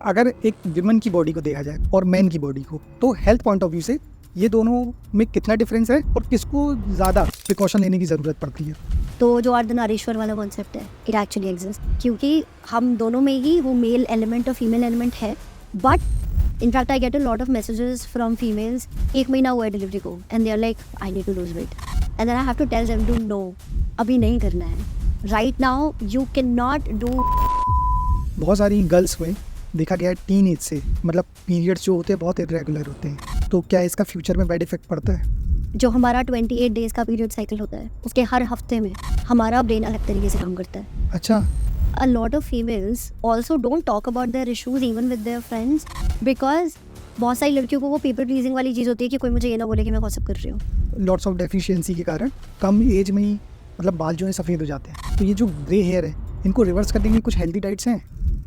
अगर एक विमन की बॉडी को देखा जाए और मैन की बॉडी को, तो हेल्थ पॉइंट ऑफ व्यू से ये दोनों में कितना डिफरेंस है और किसको ज़्यादा प्रिकॉशन लेने की ज़रूरत पड़ती है? तो जो अर्धनारीश्वर वाला कॉन्सेप्ट है, इट एक्चुअली एग्जिस्ट, क्योंकि हम दोनों में ही वो मेल एलिमेंट और फीमेल एलिमेंट है. But in fact I get a lot of messages from females, 1 महीना हुआ है डिलीवरी को and they are like I need to lose weight and then I have to tell them to no, अभी नहीं करना है. Right now you can not do. बहुत सारी गर्ल्स में देखा गया है टीन एज से, मतलब पीरियड्स जो होते हैं बहुत इरेगुलर होते हैं, तो क्या इसका फ्यूचर में बैड इफेक्ट पड़ता है? जो हमारा 28 डेज का पीरियड साइकिल होता है, उसके हर हफ्ते में हमारा ब्रेन अलग तरीके से काम करता है. अच्छा. A lot of females also don't talk about their issues even with their friends because बहुत सारी लड़कियों को वो पेपर प्लीजिंग वाली चीज़ होती है कि कोई मुझे ये ना बोले कि मैं व्हाट्सअप कर रही हूँ. लॉट्स ऑफ डेफिशिएंसी के कारण कम एज में ही मतलब बाल जो है सफ़ेद हो जाते हैं, तो ये जो ग्रे हेयर है इनको रिवर्स करने की कुछ हेल्दी डाइट्स हैं?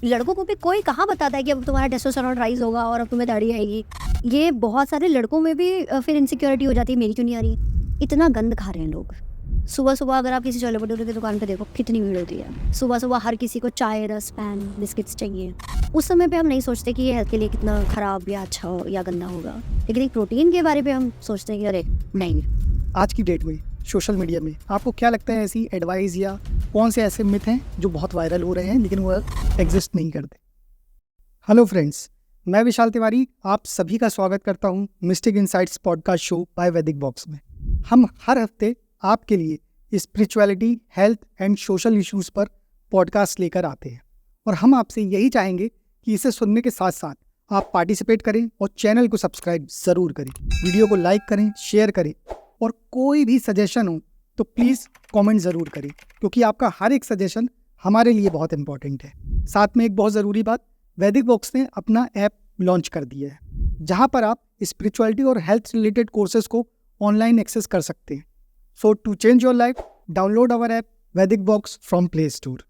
लड़कों को भी कोई कहाँ बताता है कि अब तुम्हारा टेस्टोस्टेरोन राइज होगा और अब तुम्हें दाढ़ी आएगी. ये बहुत सारे लड़कों में भी फिर इनसिक्योरिटी हो जाती है, मेरी क्यों नहीं आ रही. इतना गंद खा रहे हैं लोग. सुबह सुबह अगर आप किसी छोले भटूरे की दुकान पे देखो कितनी भीड़ होती है. सुबह सुबह हर किसी को चाय, रस, पैन, बिस्किट्स चाहिए. उस समय पे हम नहीं सोचते कि ये हेल्थ के लिए कितना ख़राब या अच्छा या गंदा होगा, लेकिन एक प्रोटीन के बारे में हम सोचते हैं कि अरे नहीं. आज की डेट में सोशल मीडिया में आपको क्या लगता है, ऐसी एडवाइस या कौन से ऐसे मिथ हैं जो बहुत वायरल हो रहे हैं लेकिन वो एग्जिस्ट नहीं करते? हेलो फ्रेंड्स, मैं विशाल तिवारी आप सभी का स्वागत करता हूं mystic insights podcast show by Vedic box में. हम हर हफ्ते आपके लिए spirituality, health and social issues पर पॉडकास्ट लेकर आते हैं और हम आपसे यही चाहेंगे कि इसे सुनने के साथ साथ आप पार्टिसिपेट करें और चैनल को सब्सक्राइब ज़रूर करें, वीडियो को लाइक करें, शेयर करें और कोई भी सजेशन हो तो प्लीज़ कमेंट ज़रूर करें, क्योंकि आपका हर एक सजेशन हमारे लिए बहुत इंपॉर्टेंट है. साथ में एक बहुत ज़रूरी बात, वैदिक बॉक्स ने अपना ऐप लॉन्च कर दिया है जहां पर आप स्पिरिचुअलिटी और हेल्थ रिलेटेड कोर्सेज को ऑनलाइन एक्सेस कर सकते हैं. So to change your life, download our app Vedic Box from Play Store.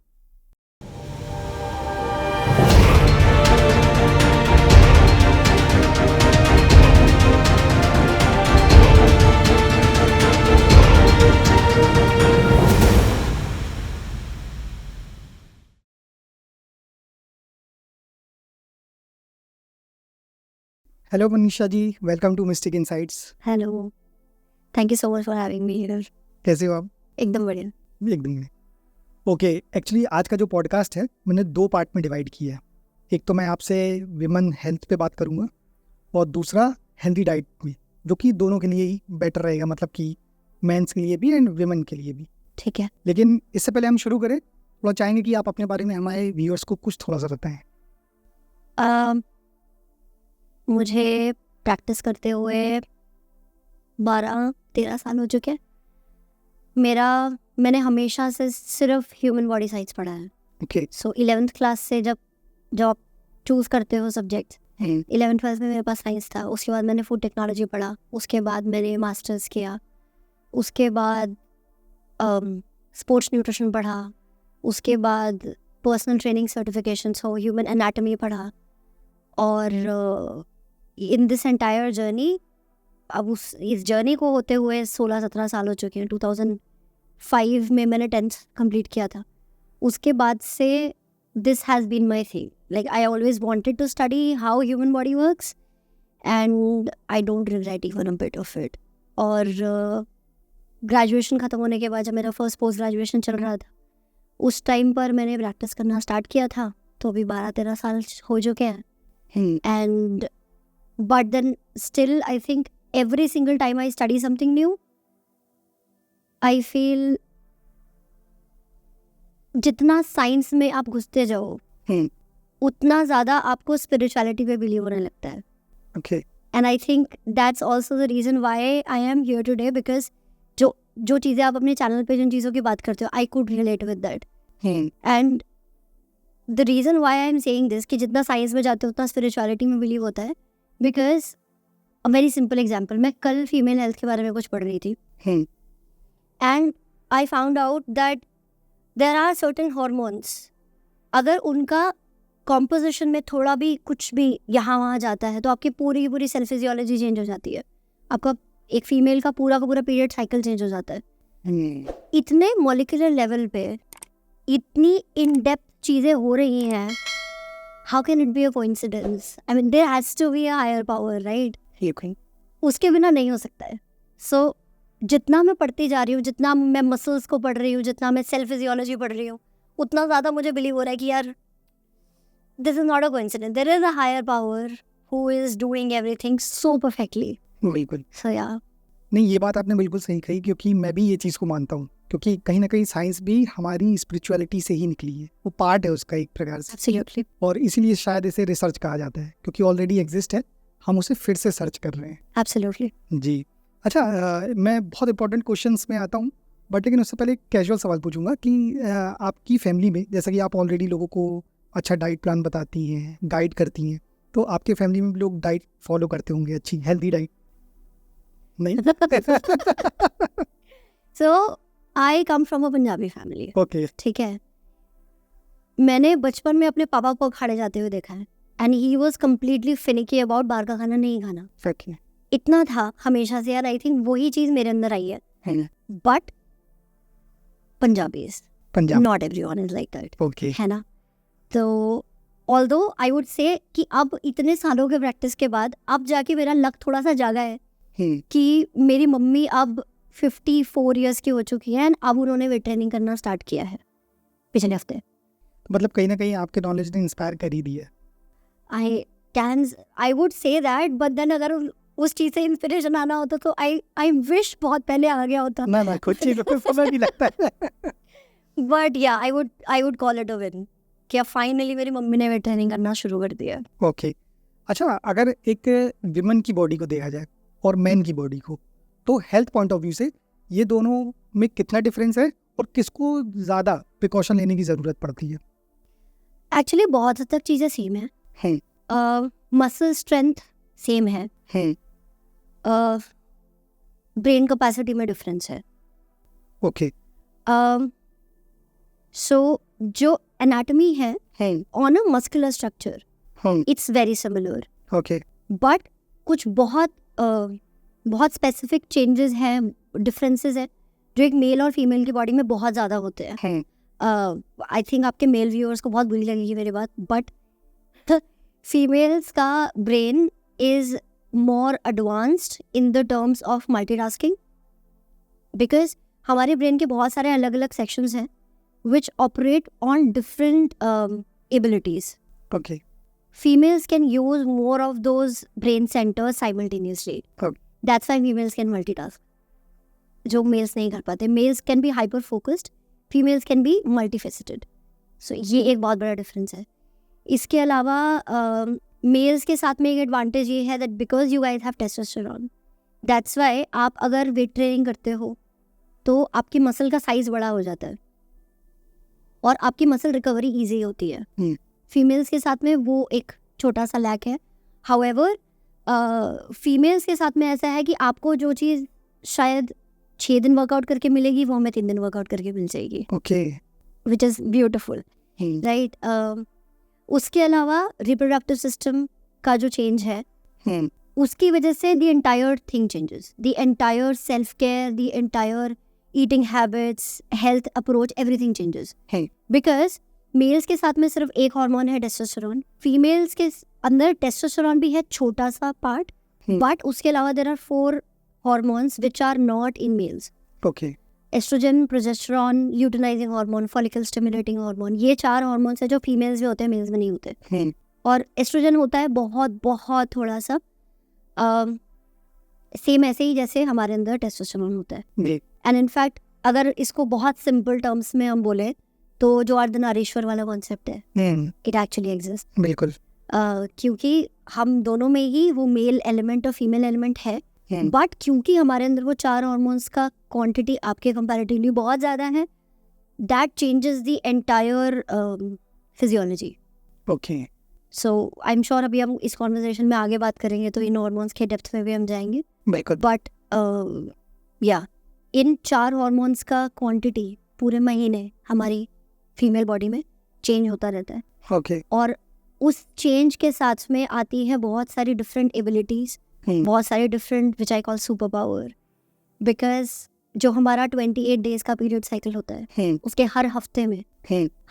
Hello Manisha ji, welcome to Mystic Insights. Hello, thank you so much for having me here. कैसे हो आप? एकदम बढ़िया. एकदम नहीं. ओके, एक्चुअली आज का जो पॉडकास्ट है मैंने 2 पार्ट में डिवाइड किया है. एक तो मैं आपसे विमेन हेल्थ पे बात करूँगा और दूसरा हेल्दी डाइट में, जो कि दोनों के लिए ही बेटर रहेगा, मतलब कि मेंस के लिए भी एंड विमेन के लिए भी. ठीक है. लेकिन इससे पहले हम शुरू करें, थोड़ा चाहेंगे कि आप अपने बारे में हमारे व्यूअर्स को कुछ थोड़ा सा बताएं. मुझे प्रैक्टिस करते हुए 12-13 साल हो चुके हैं. मैंने हमेशा से सिर्फ ह्यूमन बॉडी साइंस पढ़ा है. ओके. सो 11th क्लास से जब आप चूज़ करते हो सब्जेक्ट, 11th क्लास में मेरे पास साइंस था. उसके बाद मैंने फूड टेक्नोलॉजी पढ़ा, उसके बाद मैंने मास्टर्स किया, उसके बाद स्पोर्ट्स न्यूट्रिशन पढ़ा, उसके बाद पर्सनल ट्रेनिंग सर्टिफिकेशंस हो, ह्यूमन एनाटमी पढ़ा. और इन दिस एंटायर जर्नी, अब इस जर्नी को होते हुए 16-17 साल हो चुके हैं. 2005 में मैंने 10th कंप्लीट किया था. उसके बाद से this has been my thing. Like I always wanted to study how human body works and I don't regret even a bit of it. और ग्रेजुएशन ख़त्म होने के बाद जब मेरा फर्स्ट पोस्ट ग्रेजुएशन चल रहा था, उस टाइम पर मैंने प्रैक्टिस करना स्टार्ट किया था. तो अभी 12-13 साल हो चुके हैं. And but then still I think every single time I study something new, I feel जितना साइंस में आप घुसते जाओ उतना ज़्यादा आपको स्पिरिचुअलिटी पे बिलीव होने लगता है. Okay. And I think that's also the reason why I am here today, because जो चीज़ें आप अपने चैनल पे जिन चीज़ों की बात करते हो, I could relate with that. And the reason why I am saying this कि जितना साइंस में जाते हो उतना स्पिरिचुअलिटी में बिलीव होता है. Because a very simple example, मैं कल फीमेल हेल्थ के बारे में कुछ पढ़ रही थी and I found out that there are certain hormones, अगर उनका कॉम्पोजिशन में थोड़ा भी कुछ भी यहाँ वहाँ जाता है तो आपकी पूरी की पूरी सेल फिजियोलॉजी चेंज हो जाती है. आपका एक फीमेल का पूरा पीरियड साइकिल चेंज हो जाता है. इतने मॉलिक्यूलर लेवल पे इतनी इन डेप्थ चीज़ें हो रही हैं how can it be a coincidence? I mean there has to be a higher power, right? Okay. उसके बिना नहीं हो सकता है. सो जितना मैं पढ़ती जा रही हूँ, जितना मैं मसल्स को पढ़ रही हूँ, जितना मैं सेल फिजियोलॉजी पढ़ रही हूँ, उतना ज़्यादा मुझे बिलीव हो रहा है कि यार this is not a coincidence, there is a higher power who is doing everything so perfectly. बिल्कुल. सो या नहीं, ये बात आपने बिल्कुल सही कही, क्योंकि मैं भी ये चीज़ को मानता हूँ, क्योंकि कहीं ना कहीं साइंस भी हमारी स्पिरिचुअलिटी से ही निकली है, वो पार्ट है उसका एक प्रकार से, एब्सोल्युटली. और इसीलिए शायद इसे रिसर्च कहा जाता है, क्योंकि ऑलरेडी एग्जिस्ट है, हम उसे फिर से सर्च कर रहे हैं. एब्सोल्युटली. जी. अच्छा, मैं बहुत इंपॉर्टेंट क्वेश्चंस में आता हूँ, बट लेकिन उससे पहले एक कैजुअल सवाल पूछूंगा कि आपकी फैमिली में, जैसा कि आप ऑलरेडी लोगों को अच्छा डाइट प्लान बताती हैं, गाइड करती हैं, तो आपके फैमिली में भी लोग डाइट फॉलो करते होंगे, अच्छी हेल्दी डाइट? नहीं. So I come from a Punjabi family. Okay. ठीक है. मैंने बचपन में अपने पापा को खाने जाते हुए देखा है, and he was completely finicky about बाहर का खाना नहीं खाना. ओके. इतना था हमेशा से यार. आई थिंक वही चीज़ मेरे अंदर आई है. But Punjabis, Punjab. Not everyone is like that, okay. है ना? तो ऑल्दो आई वुड से कि अब इतने सालों के प्रैक्टिस के बाद अब जाके मेरा लक थोड़ा सा जागा है कि मेरी मम्मी अब 54 इयर्स की हो चुकी है, एंड अब उन्होंने वेट ट्रेनिंग करना स्टार्ट किया है पिछले हफ्ते. मतलब कहीं ना कहीं आपके नॉलेज ने इंस्पायर कर ही दिया. I would say that, but then अगर उस चीज़ से इंस्पिरेशन आना होता तो आई विश बहुत पहले आ गया होता. ना कुछ चीज़ों को समय भी लगता है. बट या I would call it a win कि अब फाइनली मेरी मम्मी ने वेट ट्रेनिंग करना शुरू कर दिया. ओके. अच्छा, अगर एक विमन की बॉडी को देखा जाए और मैन की बॉडी को, तो हेल्थ पॉइंट ऑफ व्यू से ये दोनों में कितना डिफरेंस है, और किसको ज़्यादा प्रिकॉशन लेने की ज़रूरत पड़ती है? एक्चुअली बहुत हद तक चीज़ें सेम है. मसल स्ट्रेंथ सेम है. ब्रेन कैपेसिटी में डिफरेंस है. ओके. सो जो एनाटॉमी है on a muscular structure, it's very similar. Okay. But कुछ बहुत स्पेसिफिक चेंजेस हैं, डिफरेंसेस हैं, जो एक मेल और फीमेल की बॉडी में बहुत ज़्यादा होते हैं. आई थिंक आपके मेल व्यूअर्स को बहुत बुरी लगेगी मेरी बात, बट फीमेल्स का brain is more advanced in the terms of multitasking, because हमारे ब्रेन के बहुत सारे अलग अलग sections हैं which operate on different abilities. Okay. Females can use more of those brain centers simultaneously. Okay. That's why females can multitask, जो males नहीं कर पाते. Males can be hyper focused, females can be multifaceted. So ये एक बहुत बड़ा difference है. इसके अलावा मेल्स के साथ में एक एडवांटेज ये है that because you guys have testosterone, that's why आप अगर वेट ट्रेनिंग करते हो तो आपकी मसल का साइज बड़ा हो जाता है और आपकी मसल रिकवरी ईजी होती है. फीमेल्स के साथ में वो एक छोटा सा लैक है. हाउएवर फीमेल्स के साथ में ऐसा है कि आपको जो चीज़ शायद 6 दिन वर्कआउट करके मिलेगी वो हमें 3 दिन वर्कआउट करके मिल जाएगी. Okay. Which is beautiful, right? उसके अलावा रिप्रोडक्टिव सिस्टम का जो चेंज है उसकी वजह से the entire thing changes, the entire self care, the entire eating habits, health approach, everything changes. Because males के साथ में सिर्फ एक हार्मोन है टेस्टोस्टेरोन, फीमेल्स के अंदर टेस्टोस्टेरोन भी है छोटा सा पार्ट, बट उसके अलावा there are 4 hormones which are not in males. Okay. Estrogen, progesterone, luteinizing hormone, follicle stimulating hormone, ये 4 हार्मोन्स हैं जो फीमेल्स में होते हैं, मेल्स में नहीं होते. और एस्ट्रोजन होता है बहुत थोड़ा सा सेम ऐसे ही जैसे हमारे अंदर टेस्टोस्टेरोन होता है. एंड इनफैक्ट अगर इसको बहुत सिंपल टर्म्स में हम बोले तो जो अर्धनारीश्वर वाला कॉन्सेप्ट है, इट एक्चुअली एग्जिस्ट. बिल्कुल. क्योंकि हम दोनों में ही वो मेल एलिमेंट और फीमेल एलिमेंट है, बट क्योंकि हमारे अंदर वो 4 हार्मोन्स का क्वांटिटी आपके कंपैरेटिवली बहुत ज़्यादा है, that changes the entire physiology. Okay. So I am sure अभी हम इस कॉन्वर्सेशन में आगे बात करेंगे तो इन हार्मोन्स के डेप्थ में भी हम जाएंगे. बिल्कुल. बट या इन 4 हार्मोन्स का क्वांटिटी पूरे महीने हमारी फीमेल बॉडी में चेंज होता रहता है. ओके. और उस चेंज के साथ में आती है बहुत सारी डिफरेंट एबिलिटीज़, बहुत सारे different which I call super power, because जो हमारा 28 डेज का पीरियड साइकिल होता है, उसके हर हफ्ते में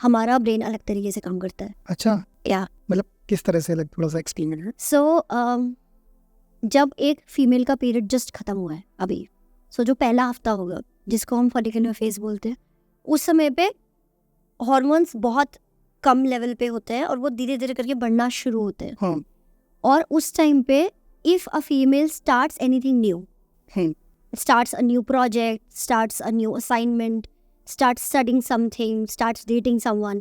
हमारा ब्रेन अलग तरीके से काम करता है। अच्छा, या मतलब किस तरह से, थोड़ा सा एक्सप्लेन करें। सो जब एक फीमेल का पीरियड जस्ट खत्म हुआ है अभी, जो पहला हफ्ता होगा जिसको हम फॉलिकुलर फेज बोलते हैं, उस समय पे हॉर्मोन्स बहुत कम लेवल पे होते हैं और वो धीरे धीरे करके बढ़ना शुरू होते हैं। और उस टाइम पे if a female starts anything new, starts a new project, starts a new assignment, starts studying something, starts dating someone,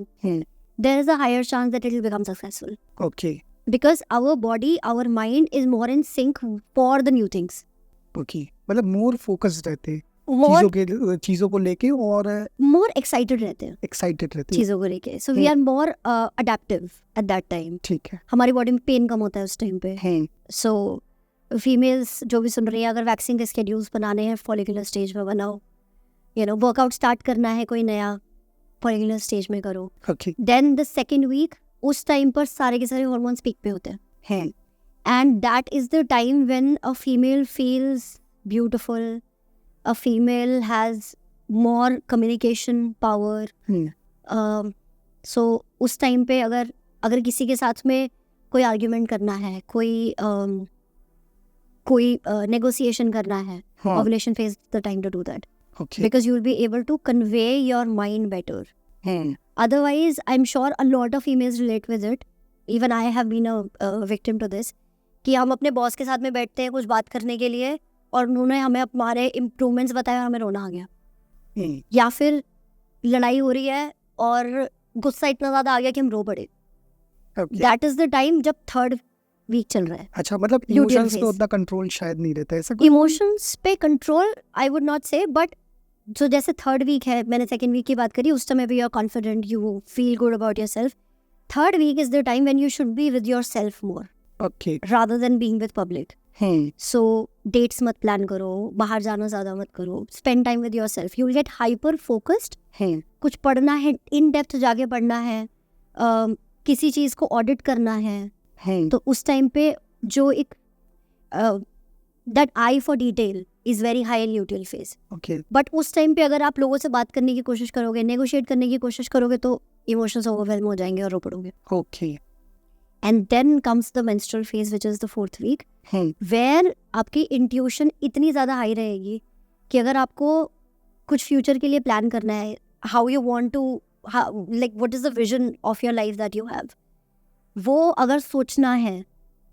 there is a higher chance that it will become successful. Okay. Because our body, our mind is more in sync for the new things. Okay. मतलब more focused रहते हैं More चीजों को लेके और more excited रहते हैं excited रहते हैं चीजों को लेके. So we are more adaptive at that time. ठीक है. हमारी बॉडी में पेन कम होता है उस टाइम पे. So फीमेल्स जो भी सुन रही है, अगर वैक्सीन के स्केड्यूल्स बनाने हैं फॉलिकुलर स्टेज में बनाओ, वर्कआउट स्टार्ट करना है कोई नया, फॉलिकुलर स्टेज में करो. देन द सेकेंड वीक उस टाइम पर सारे के सारे हार्मोन्स पीक पे होते हैं, and that is the time when a female feels beautiful, a female has more communication power. So उस टाइम पे अगर किसी के साथ में कोई आर्ग्यूमेंट करना है, कोई negotiation करना है, ovulation phase is the time to do that. Okay. Because you will be able to convey your mind better. Otherwise, I'm sure a lot of females relate with it. Even I have been a victim to this. कि हम अपने boss के साथ में बैठते हैं कुछ बात करने के लिए और उन्होंने हमें हमारे इम्प्रूवमेंट्स बताए और हमें रोना आ गया. या फिर लड़ाई हो रही है और गुस्सा इतना ज़्यादा आ गया कि हम रो पड़े. That is the time जब थर्ड वीक चल रहा है. अच्छा, मतलब इमोशंस पे उतना कंट्रोल शायद नहीं रहता है. इमोशंस पे कंट्रोल आई वुड नॉट से, बट जो जैसे थर्ड वीक है, मैंने सेकेंड वीक की बात करी, उस समय भी you are confident, you feel good about yourself. Third week is the time when you should be with yourself more, okay, rather than being with public. So dates मत plan करो, बाहर जाना ज़्यादा मत करो, spend time with yourself. You will get hyper focused. कुछ पढ़ना है, इन डेप्थ जाके पढ़ना है, किसी चीज़ को ऑडिट करना है, तो उस टाइम पे जो एक that I for detail is very high in luteal phase. But उस टाइम पे अगर आप लोगों से बात करने की कोशिश करोगे, नेगोशिएट करने की कोशिश करोगे, तो इमोशंस ओवरवेल्म हो जाएंगे और रो पड़ोगे. Okay. And then comes the menstrual phase which is the fourth week, where आपकी इंट्यूशन इतनी ज़्यादा हाई रहेगी कि अगर आपको कुछ फ्यूचर के लिए प्लान करना है, how you want to, like what is the vision of your life that you have, वो अगर सोचना है,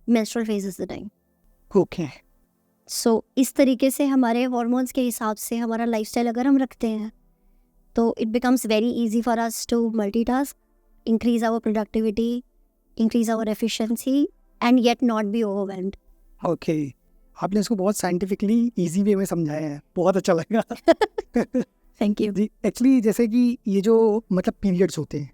menstrual phase is the time. Okay. So इस तरीके से हमारे हार्मोन्स के हिसाब से हमारा लाइफस्टाइल अगर हम रखते हैं, तो it becomes very easy for us to multitask, increase our productivity, increase our efficiency, and yet not be overwhelmed. Okay, आपने इसको बहुत साइंटिफिकली इजी वे में समझाया है, बहुत अच्छा लगा. Thank you ji. एक्चुअली जैसे कि ये जो मतलब पीरियड्स होते हैं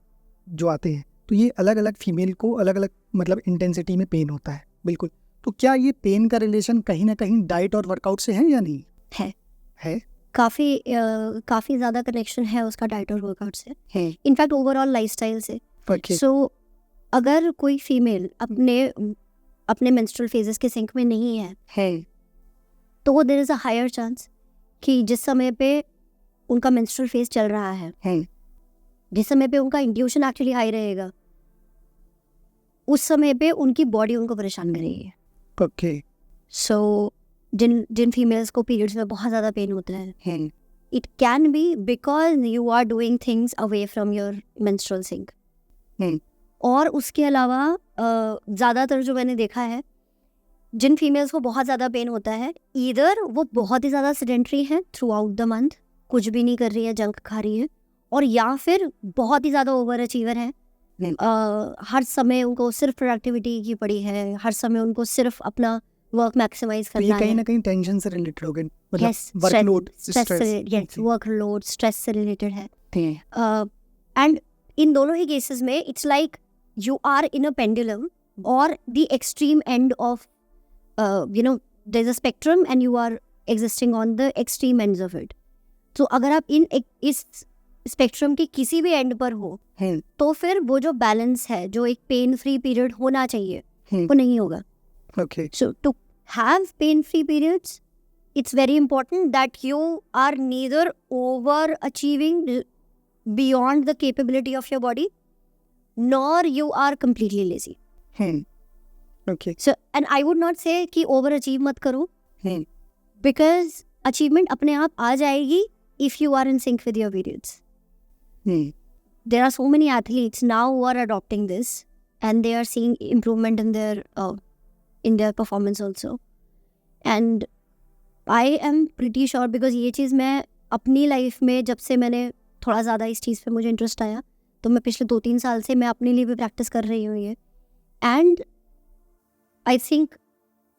जो आते हैं, तो ये अलग अलग फीमेल को अलग अलग मतलब इंटेंसिटी में पेन होता है. बिल्कुल. तो क्या ये पेन का रिलेशन कहीं ना कहीं डाइट और वर्कआउट से है या नहीं है? काफ़ी ज़्यादा कनेक्शन है उसका डाइट और वर्कआउट से, इनफैक्ट ओवरऑल लाइफस्टाइल से. सो अगर कोई फीमेल अपने मेंस्ट्रुअल फेजेस के सिंक में नहीं है, तो there is a higher chance कि जिस समय पे उनका मेंस्ट्रुअल फेज चल रहा है, जिस समय पे उनका इंट्यूशन एक्चुअली हाई रहेगा, उस समय पे उनकी बॉडी उनको परेशान करेगी. ओके. सो जिन फीमेल्स को पीरियड्स में बहुत ज़्यादा पेन होता है, it can be because you are doing things away from your menstrual sync. और उसके अलावा ज़्यादातर जो मैंने देखा है, जिन फीमेल्स को बहुत ज़्यादा पेन होता है, ईदर वो बहुत ही ज़्यादा सेडेंटरी है थ्रू आउट द मंथ, कुछ भी नहीं कर रही है, जंक खा रही है, और या फिर बहुत ही ज़्यादा ओवर अचीवर है. हर समय उनको सिर्फ प्रोडक्टिविटी की पड़ी है, हर समय उनको सिर्फ अपना वर्क मैक्सिमाइज करना है. ये कहीं ना कहीं टेंशन से रिलेटेड हो गए, मतलब वर्कलोड स्ट्रेस से रिलेटेड है. एंड इन दोनों ही केसेस में it's like you are in a pendulum or the extreme end of there's a spectrum and you are existing on the extreme ends of it. So अगर आप इस spectrum के किसी भी and पर हो, तो फिर वो जो बैलेंस है, जो एक पेन फ्री पीरियड होना चाहिए, वो नहीं होगा. Okay. So to have pain free periods, it's very important that you are neither overachieving beyond the capability of your body, nor you are completely lazy. Okay. So, and I would not say कि overachieve मत करो, because achievement अपने आप आ जाएगी if you are in sync with your periods. There are so many athletes now who are adopting this, and they are seeing improvement in their performance also. And I am pretty sure, because ये चीज़ मैं अपनी life में जब से मैंने थोड़ा ज़्यादा इस चीज़ पे मुझे इंटरेस्ट आया, तो मैं पिछले 2-3 साल से मैं अपने लिए भी प्रैक्टिस कर रही हूँ ये. एंड आई थिंक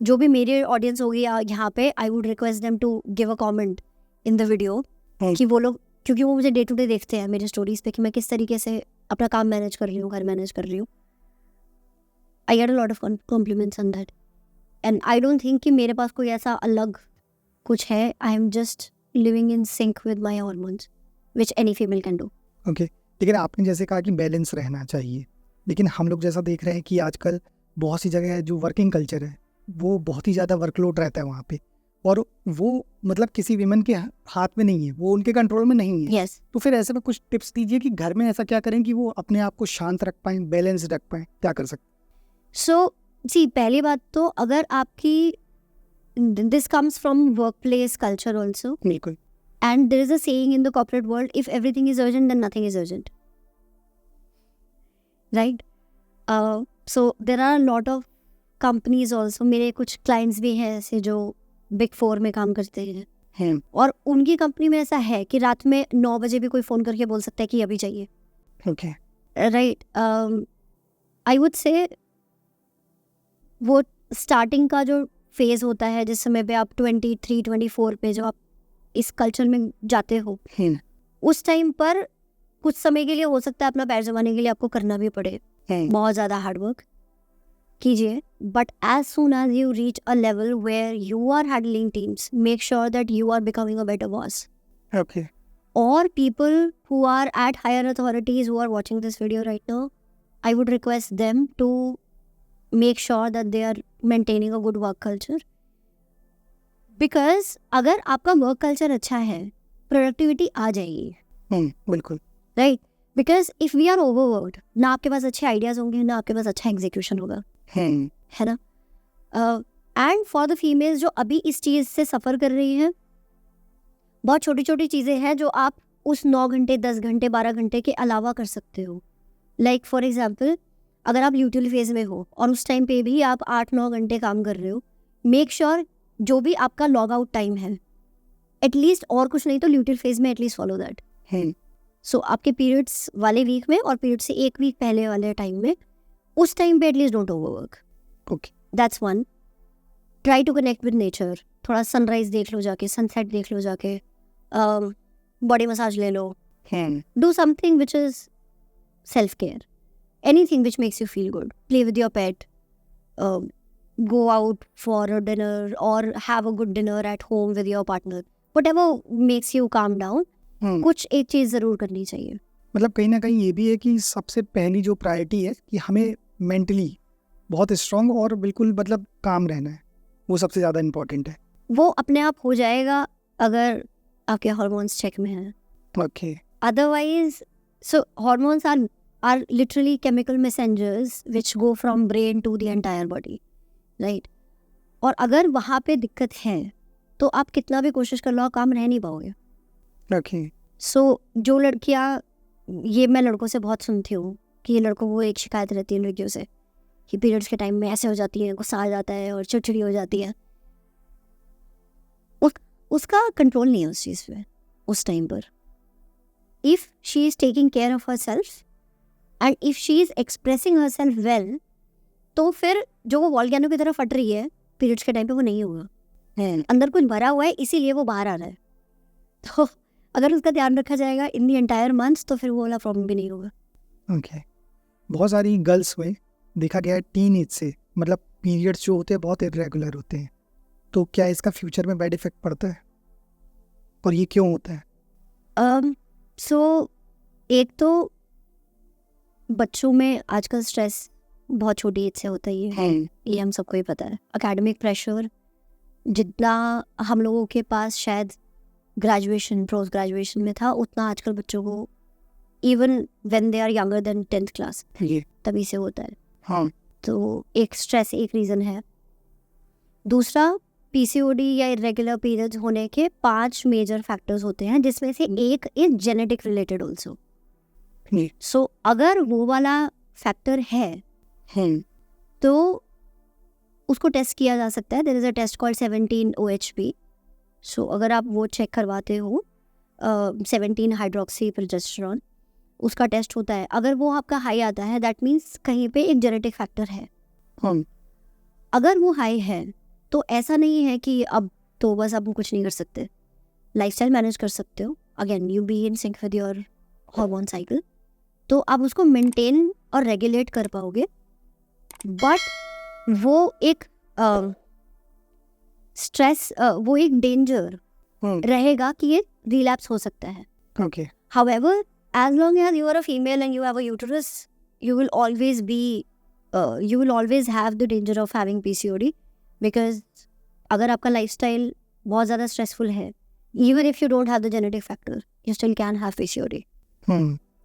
जो भी मेरे ऑडियंस होगी यहाँ पे, I would request them to give a comment in the video कि वो लोग, क्योंकि वो मुझे डे टू डे देखते हैं मेरे स्टोरीज पे कि मैं किस तरीके से अपना काम मैनेज कर रही हूँ, घर मैनेज कर रही हूँ. I get a lot of compliments on that. And I don't think कि मेरे पास कोई ऐसा अलग कुछ है. I am just living in sync with my hormones, which any female can do. Okay. लेकिन आपने जैसे कहा कि बैलेंस रहना चाहिए, लेकिन हम लोग जैसा देख रहे हैं कि आजकल बहुत सी जगह जो वर्किंग कल्चर है वो बहुत ही ज़्यादा वर्कलोड रहता है वहाँ पे, और वो मतलब किसी विमेन के हाथ में नहीं है, वो उनके कंट्रोल में नहीं है. Yes. तो फिर ऐसे में कुछ टिप्स दीजिए कि घर में ऐसा क्या करें कि वो अपने आप को शांत रख पाएं, बैलेंस रख पाएं, क्या कर सकते? सो जी, पहली बात तो अगर आपकी, this comes from work place culture also, बिल्कुल. and there is a saying in the corporate world, if everything is urgent then nothing is urgent, right? So there are a lot of companies also, मेरे कुछ clients भी हैं ऐसे जो big 4 में काम करते हैं, और उनकी कंपनी में ऐसा है कि रात में 9 बजे भी कोई फ़ोन करके बोल सकता है कि अभी चाहिए. ओके. राइट. आई वुड से वो स्टार्टिंग का जो फेज़ होता है, जिस समय पे आप 23-24 पे जो आप इस कल्चर में जाते हो, उस टाइम पर कुछ समय के लिए हो सकता है अपना पैर जमाने के लिए आपको करना भी पड़े, बहुत ज़्यादा हार्ड वर्क कीजिए. But as soon as you reach a level where you are handling teams, make sure that you are becoming a better boss. Okay. Or people who are at higher authorities who are watching this video right now, I would request them to make sure that they are maintaining a good work culture. Because अगर आपका work culture अच्छा है, productivity आ जाएगी. बिल्कुल. Right. Because if we are overworked, ना आपके पास अच्छे आइडियाज होंगे, ना आपके पास अच्छा एग्जीक्यूशन होगा, है ना. एंड फॉर द फीमेल्स जो अभी इस चीज़ से सफ़र कर रही हैं, बहुत छोटी छोटी चीज़ें हैं जो आप उस 9 घंटे, 10 घंटे, 12 घंटे के अलावा कर सकते हो. लाइक फॉर एग्जाम्पल, अगर आप ल्यूटिल फेज में हो और उस टाइम पे भी आप 8-9 घंटे काम कर रहे हो, मेक श्योर जो भी आपका लॉग आउट टाइम है, एटलीस्ट, और कुछ नहीं तो ल्यूटिल फेज में एटलीस्ट फॉलो दैट. सो आपके पीरियड्स वाले वीक में और पीरियड से 1 वीक पहले वाले टाइम में, उस टाइम पे at least don't overwork. Okay. That's one. Try to connect with nature. थोड़ा सनराइज देख लो जाके, सनसेट देख लो जाके, बॉडी मसाज ले लो. Do something which is self care. Anything which makes you feel good. Play with your pet. Go out for a dinner or have a good dinner at home with your partner. Whatever makes you calm down. कुछ एक चीज़ ज़रूर करनी चाहिए. मतलब कहीं ना कहीं ये भी है कि सबसे पहली जो प्रायोरिटी है कि हमें मेंटली बहुत स्ट्रांग और बिल्कुल मतलब काम रहना है, वो सबसे ज़्यादा इम्पोर्टेंट है. वो अपने आप हो जाएगा अगर आपके हार्मोन्स चेक में हैं. Okay. Otherwise, so hormones are literally chemical messengers which go from brain to the entire body. Right. और अगर वहाँ पे दिक्कत है तो आप कितना भी कोशिश कर लो, काम रह नहीं पाओगे. ओके. सो जो लड़कियाँ, ये मैं लड़कों से बहुत सुनती हूँ कि ये लड़कों को एक शिकायत रहती है लड़कियों से कि पीरियड्स के टाइम में ऐसे हो जाती है, गुस्सा आ जाता है और चिड़चिड़ी हो जाती है. उसका कंट्रोल नहीं है उस चीज़ पे उस टाइम पर. If she is taking care of her self and if she is expressing her self well, तो फिर जो वो वॉल्केनो की तरह फट रही है पीरियड्स के टाइम पे, वो नहीं होगा. अंदर कुछ भरा हुआ है, इसीलिए वो बाहर आ रहा है. तो अगर उसका ध्यान रखा जाएगा इन दी एंटायर मंथ्स, तो फिर वो वाला प्रॉब्लम भी नहीं होगा. ओके. बहुत सारी गर्ल्स में देखा गया है टीन एज से मतलब पीरियड्स जो होते हैं बहुत इरेगुलर होते हैं, तो क्या इसका फ्यूचर में बैड इफेक्ट पड़ता है और ये क्यों होता है? सो एक तो बच्चों में आजकल स्ट्रेस बहुत छोटी एज से होता ही है, ये हम सबको ही पता है. एकेडमिक प्रेशर, जितना हम लोगों के पास शायद ग्रेजुएशन पोस्ट ग्रेजुएशन में था, उतना आजकल बच्चों को even when they are younger than 10th class ये तभी से होता है। हाँ तो एक स्ट्रेस एक रीज़न है। दूसरा, पीसीओडी या इरेगुलर पीरियड्स होने के 5 मेजर फैक्टर्स होते हैं, जिसमें से एक इज जेनेटिक रिलेटेड ऑल्सो। ये सो अगर वो वाला फैक्टर है तो उसको टेस्ट किया जा सकता है। There is a test called 17-OHP। So अगर आप वो चेक करवाते हो 17 हाइड्रोक्सी प्रोजेस्टेरॉन, उसका टेस्ट होता है। अगर वो आपका हाई आता है दैट मीन्स कहीं पे एक जेनेटिक फैक्टर है। हाँ अगर वो हाई है तो ऐसा नहीं है कि अब तो बस आप कुछ नहीं कर सकते, लाइफस्टाइल मैनेज कर सकते हो। Again you be in sync with your hormone cycle, तो आप उसको मेंटेन और रेगुलेट कर पाओगे। बट वो एक स्ट्रेस, वो एक डेंजर रहेगा कि ये रिलैप्स हो सकता है। Okay However, as long as you are a female and you have a uterus, you will always have the danger of having PCOD, because अगर आपका lifestyle बहुत ज़्यादा stressful है, even if you don't have the genetic factor, you still can have PCOD.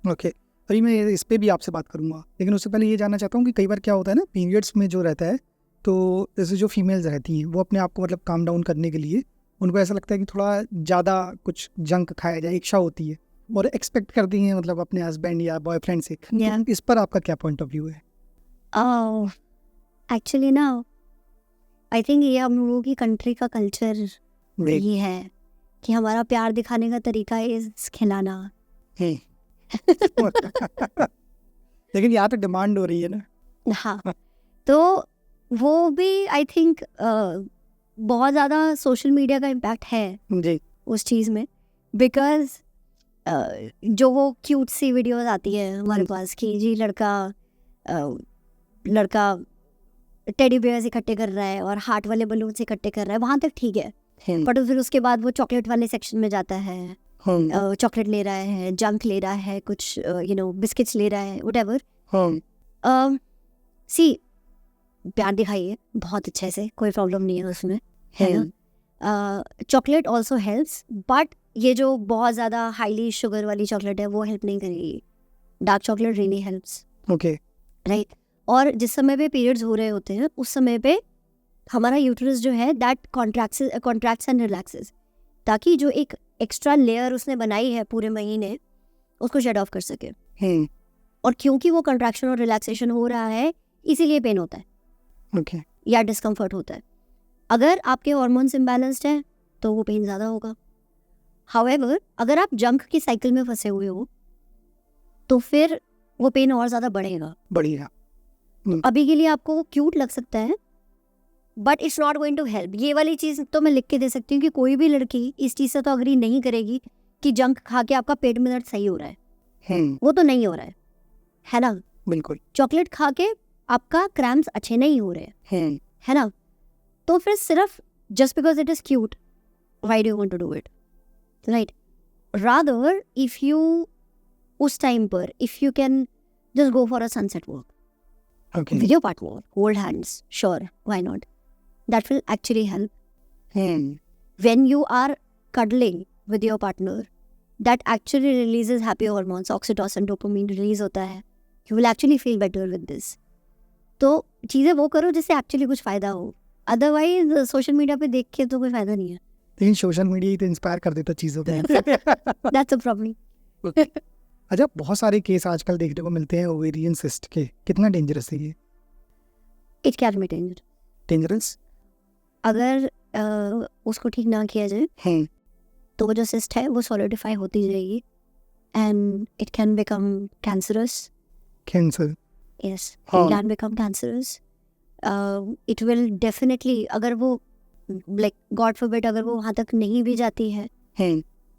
Okay. अभी मैं इस पे भी आपसे बात करूँगा, लेकिन उससे पहले ये जानना चाहता हूँ कि कई बार क्या होता है ना, पीरियड्स में जो रहता है, तो जैसे जो फीमेल्स रहती हैं वो अपने आप को मतलब काम डाउन करने के लिए उनको ऐसा लगता है कि थोड़ा ज़्यादा कुछ जंक खाया जाए, इच्छा होती है और एक्सपेक्ट करती हैं मतलब अपने हस्बैंड या बॉयफ्रेंड से। Yeah. तो इस पर आपका क्या पॉइंट ऑफ व्यू है? Actually ना, I think ये हम लोगों की कंट्री का कल्चर ये है कि हमारा प्यार दिखाने का तरीका इज खिलाना। लेकिन यहाँ तो डिमांड हो रही है ना। हाँ, तो वो भी आई थिंक बहुत ज़्यादा सोशल मीडिया का इम्पैक्ट है जी उस चीज़ में, बिकॉज जो वो क्यूट सी वीडियोस आती है हमारे पास कि जी लड़का टेडी बेयर्स इकट्ठे कर रहा है और हार्ट वाले बलून्स इकट्ठे कर रहा है, वहाँ तक ठीक है। बट फिर उसके बाद वो चॉकलेट वाले सेक्शन में जाता है, चॉकलेट ले रहा है, जंक ले रहा है, कुछ बिस्किट्स ले रहा है, व्हाटएवर। सी, प्यार दिखाइए बहुत अच्छे से, कोई प्रॉब्लम नहीं है उसमें, है ना। चॉकलेट ऑल्सो हेल्प्स, बट ये जो बहुत ज़्यादा हाईली शुगर वाली चॉकलेट है वो हेल्प नहीं करेगी। Dark chocolate really helps, okay right. और जिस समय पे पीरियड्स हो रहे होते हैं उस समय पे हमारा यूट्रस जो है दैट कॉन्ट्रैक्ट्स एंड रिलैक्सेस, ताकि जो एक एक्स्ट्रा लेयर उसने बनाई है पूरे महीने उसको शेड ऑफ कर सके। और क्योंकि वो कंट्रैक्शन और रिलैक्सेशन हो रहा है इसीलिए पेन होता है, ओके या डिस्कम्फर्ट होता है। अगर आपके हार्मोन्स इम्बैलेंस्ड हैं तो वो पेन ज़्यादा होगा। हाउएवर, अगर आप जंक की साइकिल में फंसे हुए हो तो फिर वो पेन और ज़्यादा बढ़ेगा। बढ़िया। अभी के लिए आपको वो क्यूट लग सकता है but it's not going to help. ये वाली चीज़ तो मैं लिख के दे सकती हूँ कि कोई भी लड़की इस चीज़ से तो अग्री नहीं करेगी कि जंक खा के आपका पेट में दर्द सही हो रहा है, वो तो नहीं हो रहा है ना। बिल्कुल। चॉकलेट खा के आपका क्रैम्प्स अच्छे नहीं हो रहे हैं, है ना। तो फिर सिर्फ just because it is cute, why do you want to do it, right. Rather if you उस टाइम पर if you can just go for a sunset walk Okay. with your partner, hold hands, sure, why not? That will actually help. When you are cuddling with your partner, that actually releases happy hormones, oxytocin, dopamine release होता है. You will actually feel better with this. तो चीज़ें वो करो जिससे actually कुछ फ़ायदा हो, अदरवाइज सोशल मीडिया पे देख के तो कोई फ़ायदा नहीं है। लेकिन सोशल मीडिया ही तो इंस्पायर कर देता चीज़ों पे। That's a problem. अच्छा, बहुत सारे केस आजकल देखने को मिलते हैं ओवेरियन सिस्ट के, कितना डेंजरस है ये? It can be dangerous. Dangerous? अगर उसको ठीक ना किया जाए तो वो जो सिस्ट है वो सॉलिडिफाई होती जाएगी and it can become cancerous. Cancer? Yes, हाँ। it can become cancerous. It will definitely, अगर वो like God forbid अगर वो वहाँ तक नहीं भी जाती है,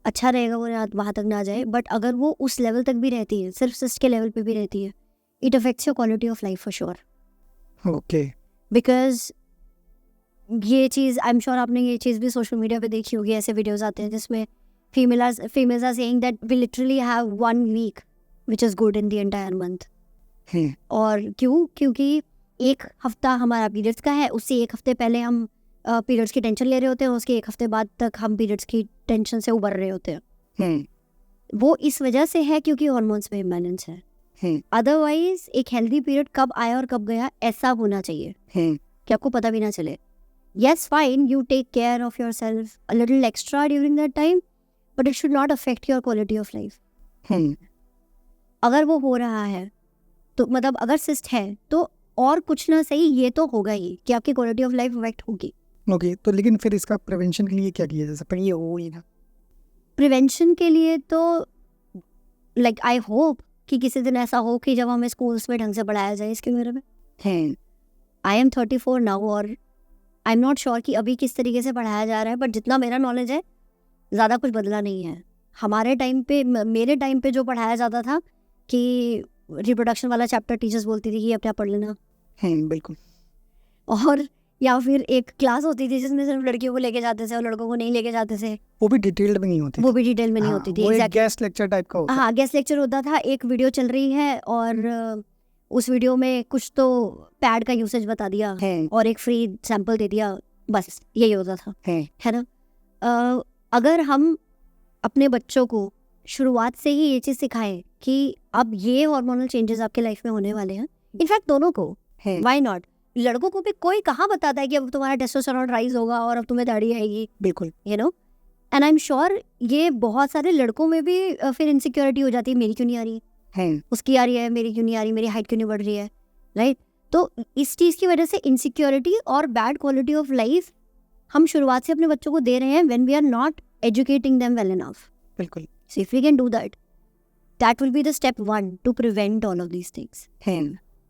अच्छा रहेगा वो वहाँ तक ना जाए, बट अगर वो उस लेवल तक भी रहती है, सिर्फ सिस्ट के लेवल पे भी रहती है, it affects your quality of life for sure. Okay. Because ये चीज़ आई एम श्योर आपने ये चीज़ भी सोशल मीडिया पे देखी होगी, ऐसे वीडियोस आते हैं जिसमें females are saying that we literally have 1 week which is good in the entire month. और क्यों? क्योंकि एक हफ्ता हमारा पीरियड्स का है, उससे एक हफ्ते पहले हम पीरियड्स की टेंशन ले रहे होते हैं, उसके एक हफ्ते बाद तक हम पीरियड्स की टेंशन से उबर रहे होते हैं। वो इस वजह से है क्योंकि हॉर्मोन्स में इम्बैलेंस है। अदरवाइज एक हेल्दी पीरियड कब आया और कब गया ऐसा होना चाहिए कि आपको पता भी ना चले। Yes, fine, you take care of yourself a little extra during that time, but it should not affect your quality of life. अगर वो हो रहा है तो मतलब अगर सिस्ट है तो और कुछ ना सही ये तो होगा ही कि आपकी क्वालिटी ऑफ लाइफ अफेक्ट होगी। ओके, तो लेकिन फिर इसका प्रिवेंशन के लिए क्या किया जा सकता है? ये हो ही ना। प्रिवेंशन के लिए तो लाइक आई होप कि किसी दिन ऐसा हो कि जब हमें स्कूल्स में ढंग से पढ़ाया जाए इसके बारे में। आई एम 34 नाउ और आई एम नॉट श्योर कि अभी किस तरीके से पढ़ाया जा रहा है, बट जितना मेरा नॉलेज है ज़्यादा कुछ बदला नहीं है। हमारे टाइम पे, मेरे टाइम पे जो पढ़ाया जाता था कि रिप्रोडक्शन वाला चैप्टर टीचर्स बोलती थी कि अपने आप पढ़ लेना। बिल्कुल। और या फिर एक क्लास होती थी जिसमें सिर्फ लड़कियों को लेके जाते थे और लड़कों को नहीं लेके जाते थे। वो भी डिटेल्ड में नहीं होती, वो भी डिटेल में नहीं होती थी। वो एक गेस्ट लेक्चर टाइप का होता। हाँ, गेस्ट लेक्चर होता था। एक वीडियो चल रही है और उस वीडियो में कुछ तो पैड का यूसेज बता दिया और एक फ्री सैंपल दे दिया, बस यही होता था, है ना। अगर हम अपने बच्चों को शुरुआत से ही ये चीज़ सिखाएं कि अब ये हार्मोनल चेंजेस आपके लाइफ में होने वाले हैं, इनफैक्ट दोनों को, व्हाई नॉट। लड़कों को भी कोई कहाँ बताता है कि अब तुम्हारा टेस्टोस्टेरोन राइज होगा और अब तुम्हें दाढ़ी आएगी। बिल्कुल, you know, and I am sure ये बहुत सारे लड़कों में भी फिर इनसिक्योरिटी हो जाती है, मेरी क्यों नहीं आ रही है, उसकी आ रही है, मेरी क्यों नहीं आ रही, मेरी हाइट क्यों नहीं बढ़ रही है, राइट। तो इस चीज़ की वजह से इनसिक्योरिटी और बैड क्वालिटी ऑफ लाइफ हम शुरुआत से अपने बच्चों को दे रहे हैं when we are not educating them well enough. बिल्कुल। So if we can do that, that will be the step 1 to prevent all of these things.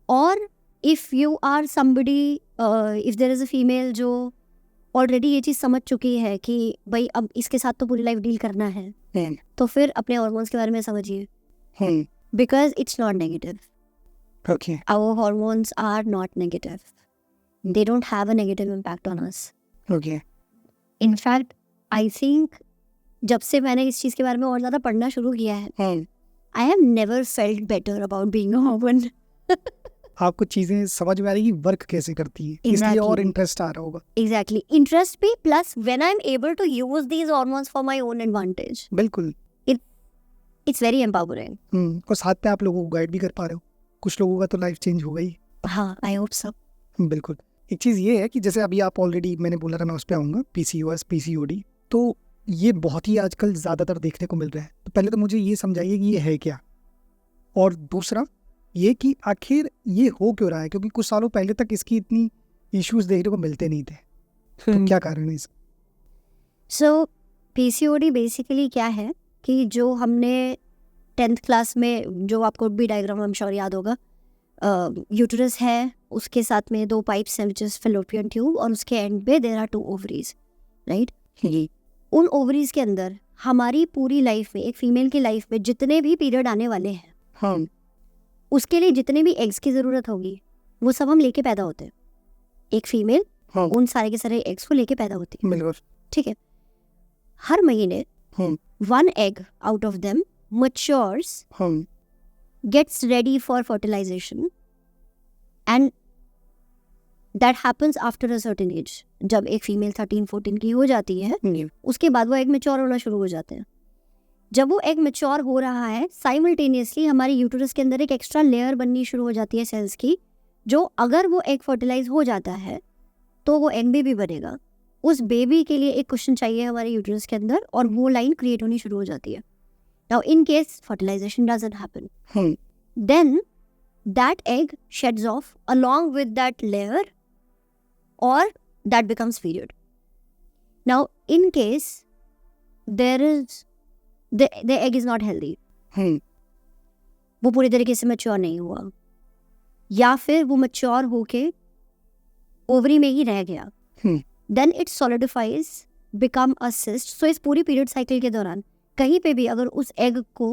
और if you are somebody, if there is a female जो already ये चीज़ समझ चुकी है कि भाई अब इसके साथ तो पूरी लाइफ डील करना है, तो फिर अपने हार्मोन्स के बारे में समझिए, because it's not negative. Okay. Our hormones are not negative. They don't have a negative impact on us. Okay. In fact, I think जब से मैंने इस चीज़ के बारे में और ज़्यादा पढ़ना शुरू किया है, I have never felt better about being a woman. आपको चीजें समझ में आ रही है वर्क कैसे करती है, इसलिए और इंटरेस्ट आ रहा होगा। Exactly. Interest भी, plus when I'm able to use these hormones for my own advantage. बिल्कुल। It's very empowering. और साथ में आप लोगों को गाइड भी कर पा रहे हो। कुछ लोगों का तो लाइफ चेंज हो गई। हाँ, I hope so. बिल्कुल। एक चीज़ ये है कि जैसे अभी आप ऑलरेडी, मैंने बोला था मैं उस पर आऊँगा, PCOS PCOD, तो ये बहुत ही आजकल ज़्यादातर देखने को मिल रहा है। तो पहले तो मुझे ये समझाइए कि ये है क्या, और दूसरा ये कि आखिर ये हो क्यों रहा है, क्योंकि कुछ सालों पहले तक इसकी इतनी इश्यूज देखने को मिलते नहीं थे। तो क्या कारण है इसका? So PCOD बेसिकली क्या है कि जो हमने 10th क्लास में, जो आपको भी डायग्राम हम श्योर याद होगा, यूटरस है, उसके साथ में 2 पाइप्स हैं विच इज फेलोपियन ट्यूब, और उसके एंड पे देयर आर 2 ओवरीज, राइट। उन ओवरीज के अंदर हमारी पूरी लाइफ में, एक फीमेल की लाइफ में जितने भी पीरियड आने वाले हैं, उसके लिए जितने भी एग्स की ज़रूरत होगी वो सब हम लेके पैदा होते हैं। एक फीमेल उन सारे के सारे एग्स को लेके पैदा होती है, ठीक है। हर महीने 1 egg out of them matures, gets ready for fertilization, and that happens after a certain age. जब एक फीमेल 13-14 की हो जाती है, उसके बाद वो एग मैच्योर होना शुरू हो जाते हैं। जब वो एग मैच्योर हो रहा है, साइमल्टेनियसली हमारी यूटरस के अंदर एक एक्स्ट्रा लेयर बननी शुरू हो जाती है सेल्स की, जो अगर वो एग फर्टिलाइज हो जाता है तो वो एग बेबी बनेगा। उस बेबी के लिए एक क्वेश्चन चाहिए हमारे यूटरस के अंदर, और वो लाइन क्रिएट होनी शुरू हो जाती है। Now, in case fertilization doesn't happen, then that egg sheds off along with that layer, or that becomes period. Now, in case there is the egg is not healthy, वो पूरी तरीके से mature नहीं हुआ, या फिर वो मैच्योर होके ओवरी में ही रह गया, then it solidifies, become a cyst. So इस पूरी पीरियड साइकिल के दौरान कहीं पे भी अगर उस एग को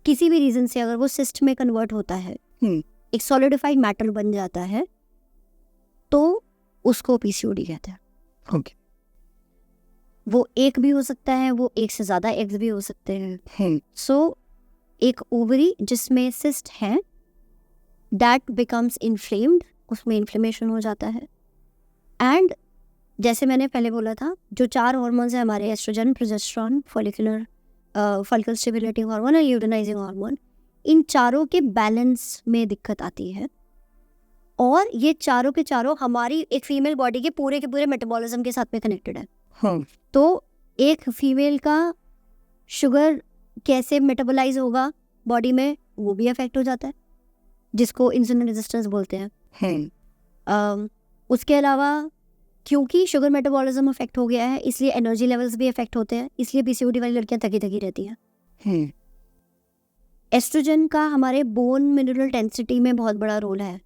किसी भी रीजन से अगर वो सिस्ट में कन्वर्ट होता है, एक सॉलिडिफाइड मैटर बन जाता है, तो उसको PCOD कहते हैं। Okay. वो एक भी हो सकता है, वो एक से ज़्यादा एग्स भी हो सकते हैं। सो एक ओवरी जिसमें सिस्ट है, दैट बिकम्स इन्फ्लेम्ड, उसमें इन्फ्लेमेशन हो जाता है, एंड जैसे मैंने पहले बोला था, जो 4 हार्मोन्स हैं हमारे, estrogen, progesterone, follicle stimulating hormone और ल्यूटिनाइजिंग हार्मोन, इन चारों के बैलेंस में दिक्कत आती है। और ये चारों के चारों हमारी एक फीमेल बॉडी के पूरे मेटाबॉलिज्म के साथ में कनेक्टेड है। हाँ तो एक फीमेल का शुगर कैसे मेटाबोलाइज होगा बॉडी में, वो भी अफेक्ट हो जाता है, जिसको इंसुलिन रेजिस्टेंस बोलते हैं। उसके अलावा क्योंकि शुगर मेटाबॉलिज्म अफेक्ट हो गया है, इसलिए एनर्जी लेवल्स भी अफेक्ट होते हैं, इसलिए पीसीओडी वाली लड़कियां थकी थकी रहती हैं। एस्ट्रोजन का हमारे बोन मिनरल डेंसिटी में बहुत बड़ा रोल है।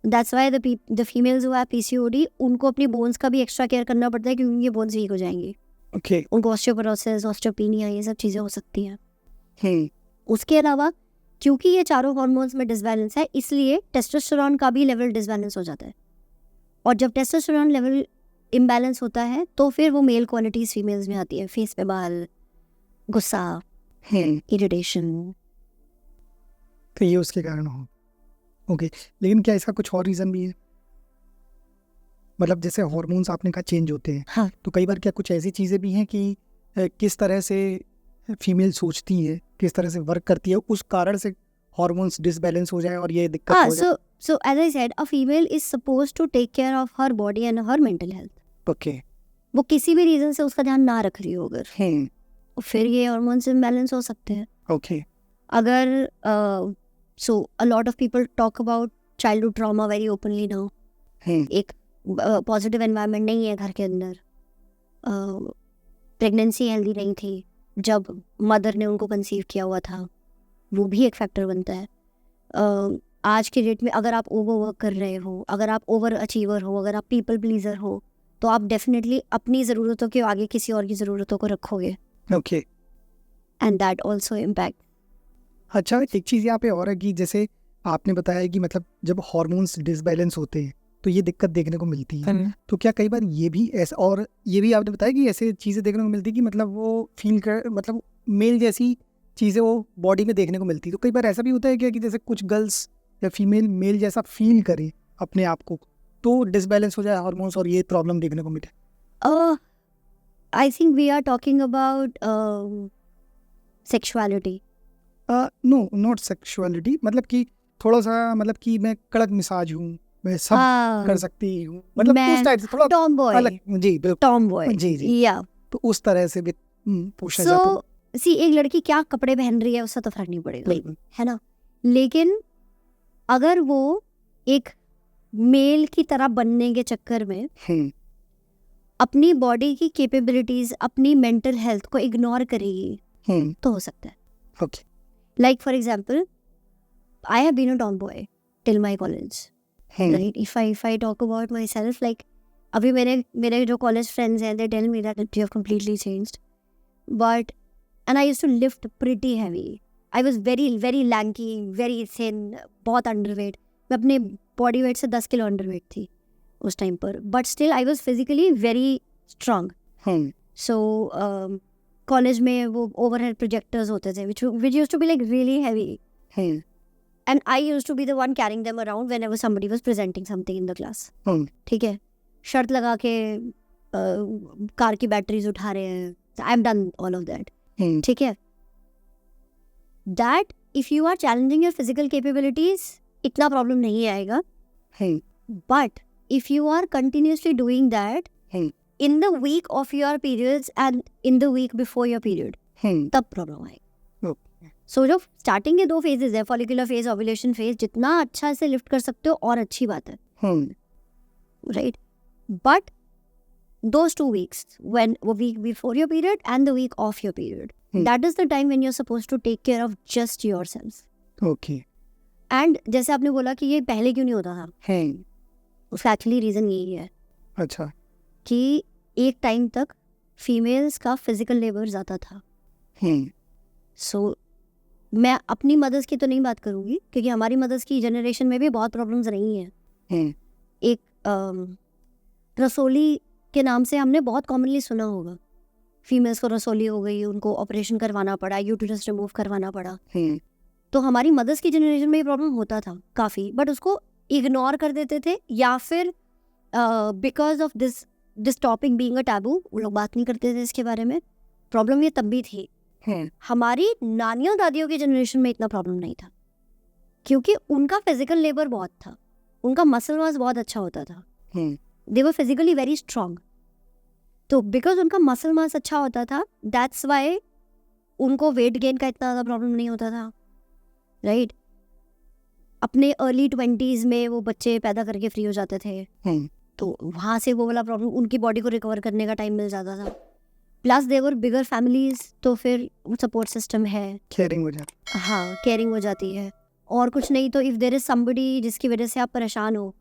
That's why the females who have PCOD, उनको अपनी बोन्स का भी एक्स्ट्रा केयर करना पड़ता है, क्योंकि उनकी बोन्स वीक हो जाएंगी। ओके उनको ऑस्टियोपोरोसिस, ऑस्टियोपीनिया, ये सब चीज़ें हो सकती हैं। उसके अलावा क्योंकि ये चारों हार्मोन्स में डिसबैलेंस है, इसलिए टेस्टोस्टेरोन का भी लेवल डिसबैलेंस हो जाता है। और जब टेस्टोस्टेरोन लेवल इम्बैलेंस होता है तो फिर वो मेल क्वालिटीज फीमेल्स में आती है, फेस पे बाल, गुस्सा, इरिटेशन। तो ये उसके कारण हो। ओके, लेकिन क्या इसका कुछ और रीज़न भी है? मतलब जैसे हार्मोन्स आपने कहा चेंज होते हैं, हाँ। तो कई बार क्या कुछ ऐसी चीज़ें भी हैं कि किस तरह से फीमेल सोचती है, किस तरह से वर्क करती है, उस कारण से हार्मोन्स डिसबैलेंस हो जाए और ये दिक्कत हो जाए? So as I said, a female is supposed to take care of her body and her mental health. Okay वो किसी भी रीज़न से उसका ध्यान ना रख रही हो अगर, फिर ये हार्मोन्स इम्बैलेंस हो सकते हैं। ओके अगर so a lot of people talk about childhood trauma very openly now. एक पॉजिटिव एनवायरनमेंट नहीं है घर के अंदर, प्रेगनेंसी हेल्दी नहीं थी जब मदर ने उनको कंसीव किया हुआ था, वो भी एक फैक्टर बनता है। आज के डेट में अगर आप ओवर वर्क कर रहे हो, अगर आप ओवर अचीवर हो, अगर आप पीपल प्लीजर हो, तो आप डेफिनेटली अपनी ज़रूरतों के आगे किसी और की ज़रूरतों को रखोगे, okay. And that also impact. अच्छा, एक चीज़ यहाँ पे और है कि जैसे आपने बताया कि मतलब जब हार्मोन्स डिसबैलेंस होते हैं तो ये दिक्कत देखने को मिलती है, तो क्या कई बार ये भी ऐसा, और ये भी आपने बताया कि ऐसे चीज़ें देखने को मिलती है कि मतलब वो फील कर, मतलब मेल जैसी चीज़ें वो बॉडी में देखने को मिलती है, तो कई बार ऐसा भी होता है क्या कि जैसे कुछ गर्ल्स या फीमेल मेल जैसा फील करे अपने आप को, तो डिसबैलेंस हो जाए हार्मोन्स और ये प्रॉब्लम देखने को मिले? I think we are talking about sexuality. No, not sexuality, मतलब कि थोड़ा सा, मतलब कि मैं कड़क मिजाज हूँ, मैं सब कर सकती हूँ, मतलब उस टाइप से थोड़ा टॉम बॉय। अलग। जी बिल्कुल, टॉम बॉय, जी जी, या तो उस तरह से भी पूछा जाता है। सो सी, एक लड़की क्या कपड़े पहन रही है उससे तो फर्क नहीं पड़ेगा, है ना, लेकिन अगर वो एक मेल की तरह बनने के चक्कर में अपनी बॉडी की कैपेबिलिटीज, अपनी मेंटल हेल्थ को इग्नोर करेगी तो हो सकता है। Okay, like for example, I have been a tomboy till my college, right? If I talk about myself, like अभी मेरे जो कॉलेज फ्रेंड्स हैं, they tell me that you have completely changed, but and I used to lift pretty heavy. I was very very lanky, very thin, बहुत underweight. मैं अपने body weight से 10 kilo underweight थी उस टाइम पर, but still I was physically very strong. So college में वो overhead projectors होते थे which used to be like really heavy, and I used to be the one carrying them around whenever somebody was presenting something in the class. ठीक है, shirt लगा के car की batteries उठा रहे हैं, I have done all of that. ठीक है, that if you are challenging your physical capabilities इतना प्रॉब्लम नहीं आएगा, but if you are continuously doing that in the week of your periods and in the week before your period, तब problem आएगी। सो जो starting के 2 phases है, follicular phase, ovulation phase, जितना अच्छा से लिफ्ट कर सकते हो और अच्छी बात है, right? But those 2 weeks, when a week before your period and the week of your period, that is the time when you're supposed to take care of just yourself. Okay, and जैसे आपने बोला कि ये पहले क्यों नहीं होता था, उसका एक्चुअली रीज़न यही है अच्छा, कि एक टाइम तक फीमेल्स का फिजिकल लेबर ज़्यादा था। सो मैं अपनी मदर्स की तो नहीं बात करूँगी, क्योंकि हमारी मदर्स की जनरेशन में भी बहुत प्रॉब्लम्स रही हैं। एक रसोली के नाम से हमने बहुत कॉमनली सुना होगा, फीमेल्स को रसोली हो गई, उनको ऑपरेशन करवाना पड़ा, यूटेरस रिमूव करवाना पड़ा। तो हमारी मदर्स की जनरेशन में ये प्रॉब्लम होता था काफ़ी, बट उसको इग्नोर कर देते थे, या फिर because of this this topic being a taboo, वो लोग बात नहीं करते थे इसके बारे में। प्रॉब्लम ये तब भी थी, हमारी नानियों दादियों की जनरेशन में इतना प्रॉब्लम नहीं था, क्योंकि उनका फिजिकल लेबर बहुत था, उनका मसल मास बहुत अच्छा होता था, दे वर फिजिकली वेरी स्ट्रांग। तो बिकॉज उनका मसल मास अच्छा होता था, दैट्स वाई उनको वेट गेन का इतना ज़्यादा प्रॉब्लम नहीं होता था, राइट? अपने अर्ली 20s में वो बच्चे पैदा करके फ्री हो जाते थे, तो वहाँ से वो वाला प्रॉब्लम, उनकी बॉडी को रिकवर करने का टाइम मिल जाता था। प्लस देवर बिगर फैमिलीज, तो फिर सपोर्ट सिस्टम है, केयरिंग हो जाती, हाँ केयरिंग हो जाती है। और कुछ नहीं तो इफ़ देर इज समबडी जिसकी वजह से आप परेशान हो,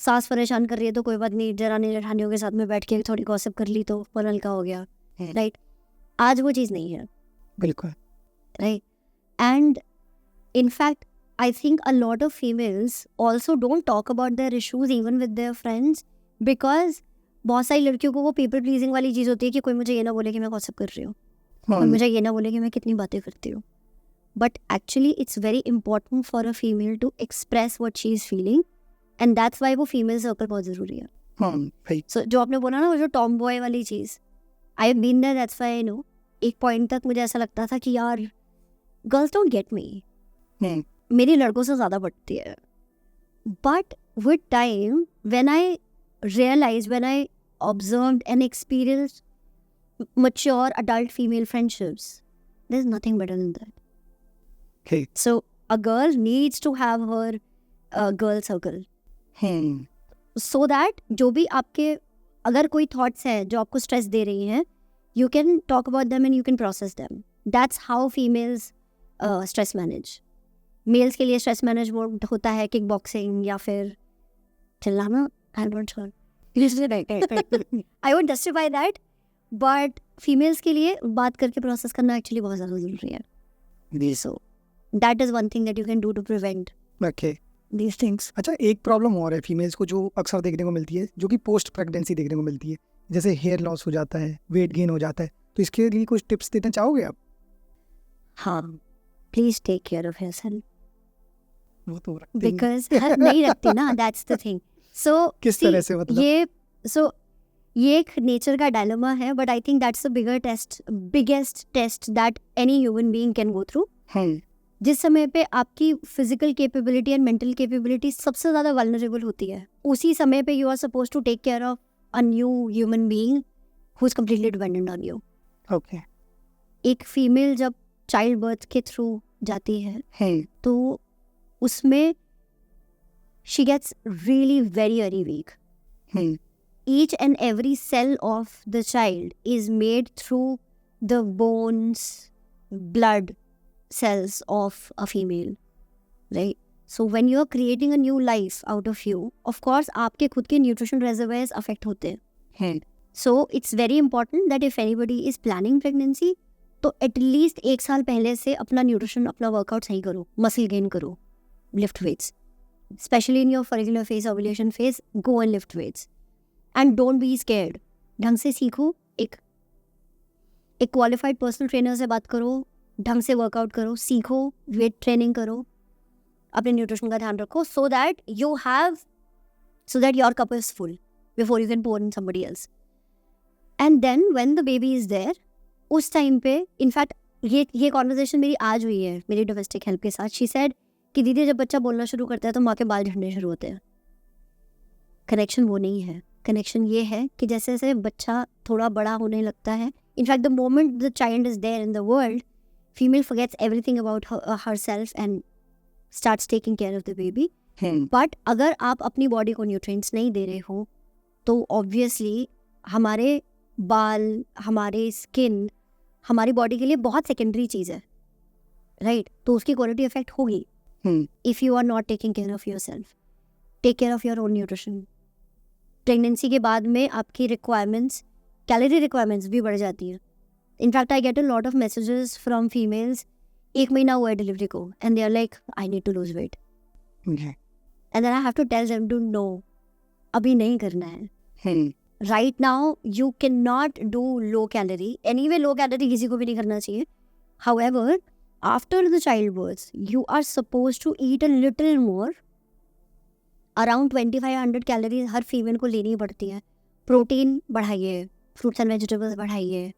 सास परेशान कर रही है तो कोई बात नहीं, जरानी जेठानियों के साथ में बैठ के थोड़ी गॉसिप कर ली तो मन हल्का हो गया, राइट? आज वो चीज़ नहीं है, बिल्कुल, right? And in fact I think a lot of females also don't talk about their issues even with their friends, because बहुत सारी लड़कियों को वो पीपल प्लीजिंग वाली चीज़ होती है कि कोई मुझे ये ना बोले कि मैं गॉसिप कर रही हूँ, और मुझे ये ना बोले कि मैं कितनी बातें करती हूँ। But actually it's very important for a female to express what she is feeling, and that's why वो फीमेल सर्कल बहुत ज़रूरी है। सो जो आपने बोला ना, वो जो टॉम बॉय वाली चीज़, I have been there, that's why I know. एक पॉइंट तक मुझे ऐसा लगता था कि यार गर्ल्स डोंट गेट मी, मेरी लड़कों से ज़्यादा बढ़ती है। But with time when I realized, when I observed and experienced mature adult female friendships, there's nothing better than that. Okay. So a girl needs to have her girl circle, so that जो भी आपके अगर कोई thoughts है जो आपको stress दे रही हैं, you can talk about them and you can process them. That's how females stress manage. Males के लिए stress management होता है किक बॉक्सिंग या फिर चिल्लाना, I don't know. I would justify that, but females के लिए बात करके प्रोसेस करना एक्चुअली बहुत ज़्यादा ज़रूरी है। So that is one thing that you can do to prevent these things. अच्छा, एक प्रॉब्लम और है फीमेल्स को जो अक्सर देखने को मिलती है, जो कि पोस्ट प्रेगनेंसी देखने को मिलती है, जैसे हेयर लॉस हो जाता है, वेट गेन हो जाता है, तो इसके लिए कुछ टिप्स देना चाहोगे आप? हाँ, please take care of yourself, वो तो रखते ही बिकॉज नहीं रखती ना, दैट्स द थिंग। सो किस तरह से, मतलब ये एक नेचर का डायलेमा है, but I think that's the biggest test that any human being can go through. जिस समय पे आपकी physical capability and mental capability सबसे ज़्यादा वल्नरेबल होती है, उसी समय पे you are suppose to take care of a new human being who is completely dependent on you. Okay. एक फीमेल जब चाइल्ड बर्थ के थ्रू जाती है तो उसमें she gets really very very weak. Each and every cell of the child is made through the bones, blood cells of a female, right? So when you are creating a new life out of you, of course आपके खुद के nutrition reservoirs affect होते हैं। So it's very important that if anybody is planning pregnancy, तो at least 1 साल पहले से अपना nutrition, अपना workout सही करो, muscle gain करो, lift weights. Especially in your follicular phase, ovulation phase, go and lift weights. And don't be scared. ढंग से सीखो, एक qualified personal trainer से बात करो, ढंग से वर्कआउट करो, सीखो, वेट ट्रेनिंग करो, अपने न्यूट्रिशन का ध्यान रखो, so that your cup is full before you can pour in somebody else. And then when the baby is there, उस टाइम पे, इनफैक्ट ये कॉन्वर्जेशन मेरी आज हुई है मेरी डोमेस्टिक हेल्प के साथ। शी सेड कि दीदी जब बच्चा बोलना शुरू करता है तो माँ के बाल झड़ने शुरू होते हैं। कनेक्शन वो नहीं है, कनेक्शन ये है कि जैसे जैसे बच्चा थोड़ा बड़ा होने लगता है, in fact the moment the child is there in the world, female forgets everything about herself and starts taking care of the baby. But अगर आप अपनी बॉडी को न्यूट्रिएंट्स नहीं दे रहे हो तो ऑब्वियसली हमारे बाल, हमारे स्किन, हमारी बॉडी के लिए बहुत सेकेंडरी चीज़ है, राइट? तो उसकी क्वालिटी इफेक्ट होगी if you are not taking care of yourself. Take care of your own nutrition. Pregnancy के बाद में आपकी रिक्वायरमेंट्स, कैलोरी रिक्वायरमेंट्स भी बढ़ जाती हैं। In fact I get a lot of messages from females, 1 महीना हुआ है डिलीवरी को, and they are like I need to lose weight, and then I have to tell them to no, अभी नहीं करना है। Right now you can not do low calorie, anyway low calorie किसी को भी नहीं करना चाहिए। However after the childbirth, you are supposed to eat a little more. Around 2500 calories her female को लेनी पड़ती है, प्रोटीन बढ़ाइए, फ्रूट्स एंड वेजिटेबल्स बढ़ाइए,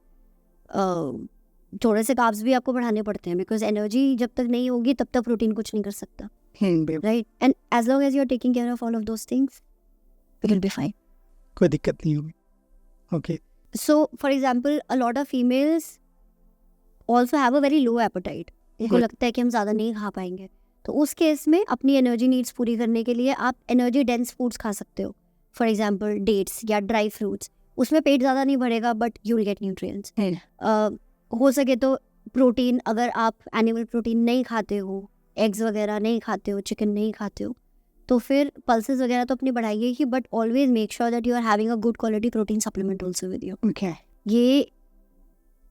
थोड़े से कार्ब्स भी आपको बढ़ाने पड़ते हैं, बिकॉज एनर्जी जब तक नहीं होगी तब तक प्रोटीन कुछ नहीं कर सकता, right? And as long as you are taking care of all of those things, it will be fine, कोई दिक्कत नहीं होगी। Okay, so for example a lot of females also have a very low appetite, उनको लगता है कि हम ज़्यादा नहीं खा पाएंगे, तो उस केस में अपनी एनर्जी नीड्स पूरी करने के लिए आप एनर्जी डेंस फूड्स खा सकते हो, फॉर एग्जांपल डेट्स या ड्राई फ्रूट्स, उसमें पेट ज़्यादा नहीं भरेगा but you will gate nutrients. हो सके तो प्रोटीन, अगर आप एनिमल प्रोटीन नहीं खाते हो, एग्स वगैरह नहीं खाते हो, चिकन नहीं खाते हो, तो फिर पल्सेस वगैरह तो अपनी बढ़ाइए ही, but always make sure that you are having a good quality protein supplement also with you. Okay, ये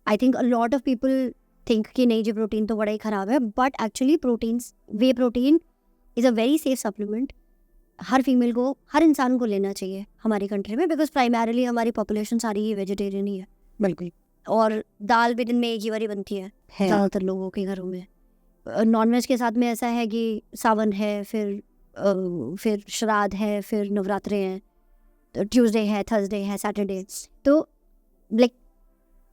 I think a lot of people think कि नहीं जी प्रोटीन तो बड़ा ही ख़राब है, but actually proteins, whey protein is a very safe supplement. हर फीमेल को, हर इंसान को लेना चाहिए हमारी कंट्री में, बिकॉज प्राइमरली हमारी पॉपुलेशन सारी ही वेजिटेरियन ही है, बिल्कुल। और दाल भी दिन में एक ही बारी बनती है ज़्यादातर लोगों के घरों में। नॉनवेज के साथ में ऐसा है कि सावन है, फिर श्राद्ध है, फिर नवरात्रे हैं, तो ट्यूसडे है, थर्सडे है, सैटरडे, तो like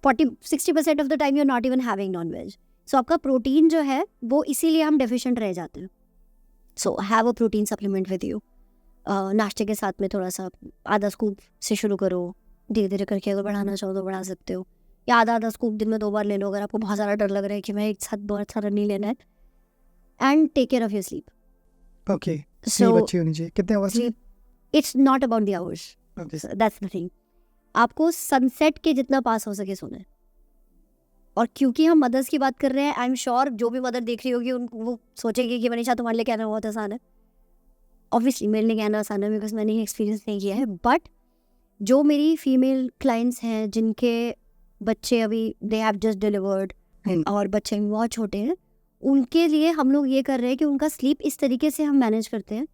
40-60% of the time you are not even having non veg. So आपका प्रोटीन जो है वो इसीलिए हम डेफिशिएंट रह जाते हैं। So have a protein supplement with you. नाश्ते के साथ में थोड़ा सा आधा स्कूप से शुरू करो, धीरे धीरे करके अगर बढ़ाना चाहो तो बढ़ा सकते हो, या आधा स्कूप दिन में 2 बार ले लो अगर आपको बहुत सारा डर लग रहा है कि मैं एक साथ बहुत सारा नहीं लेना है। And take care of your sleep. Okay, So, नींद अच्छी होनी चाहिए। कितने hours? sleep, it's not about the hours. That's the thing. आपको सनसेट के जितना पास हो सके सोना है। और क्योंकि हम मदर्स की बात कर रहे हैं, आई एम श्योर जो भी मदर देख रही होगी वो सोचेगी कि मनीषा तुम्हारे लिए कहना बहुत आसान है। ऑब्वियसली मेरे लिए कहना आसान है बिकॉज मैंने एक्सपीरियंस नहीं किया है, बट जो मेरी फीमेल क्लाइंट्स हैं जिनके बच्चे अभी दे हैव जस्ट डिलीवर्ड और बच्चे भी बहुत छोटे हैं, उनके लिए हम लोग ये कर रहे हैं कि उनका स्लीप इस तरीके से हम मैनेज करते हैं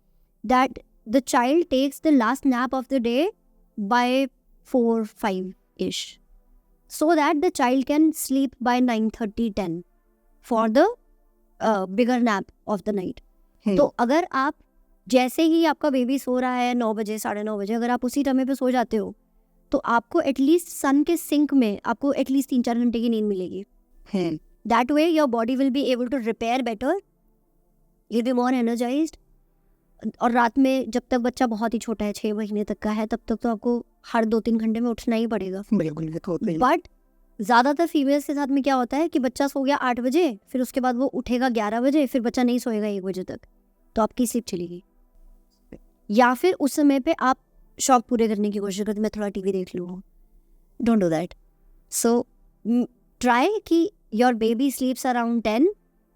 that the child takes the last nap of the day by 4-5 so that the child can sleep by 9:30-10 for the bigger nap of the night. तो अगर आप जैसे ही आपका बेबी सो रहा है 9 बजे 9:30 बजे, अगर आप उसी समय पे सो जाते हो तो आपको एटलीस्ट सन के सिंक में आपको एटलीस्ट 3-4 घंटे की नींद मिलेगी। That way your body will be able to repair better, you'll be more energized. और रात में जब तक बच्चा बहुत ही छोटा है, 6 महीने तक का है, तब तक तो आपको हर 2-3 घंटे में उठना ही पड़ेगा। बिल्कुल, ये तो होता ही। बट ज़्यादातर फीमेल्स के साथ में क्या होता है कि बच्चा सो गया 8 बजे, फिर उसके बाद वो उठेगा 11 बजे, फिर बच्चा नहीं सोएगा 1 बजे तक, तो आपकी स्लीप चलेगी। या फिर उस समय पे आप शौक पूरे करने की कोशिश करते, मैं थोड़ा टीवी देख लूँ। Don't do that. So try कि your baby sleeps around 10,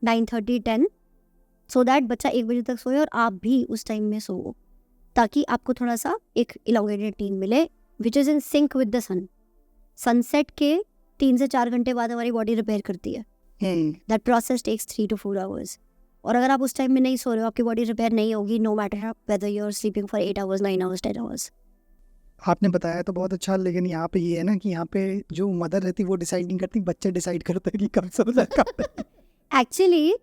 9:30-10, so that बच्चा 1 बजे तक सोए और आप भी उस टाइम में सो, ताकि आपको थोड़ा सा एक इलांगेटेड नींद मिले which is in sync with the sun. Sunset के 3 से 4 घंटे बाद हमारी बॉडी रिपेयर करती है। That process takes 3 to 4 hours। और अगर आप उस टाइम में नहीं सो रहे हो, आपकी बॉडी रिपेयर नहीं होगी, no matter whether you are sleeping for 8 hours, 9 hours, 10 hours। आपने बताया तो बहुत अच्छा, लेकिन यहाँ पे ये है ना कि यहाँ पे जो मदर रहती वो डिसाइड नहीं करती, बच्चे डिसाइड करते हैं कि कब सो जाए कब नहीं। एक्चुअली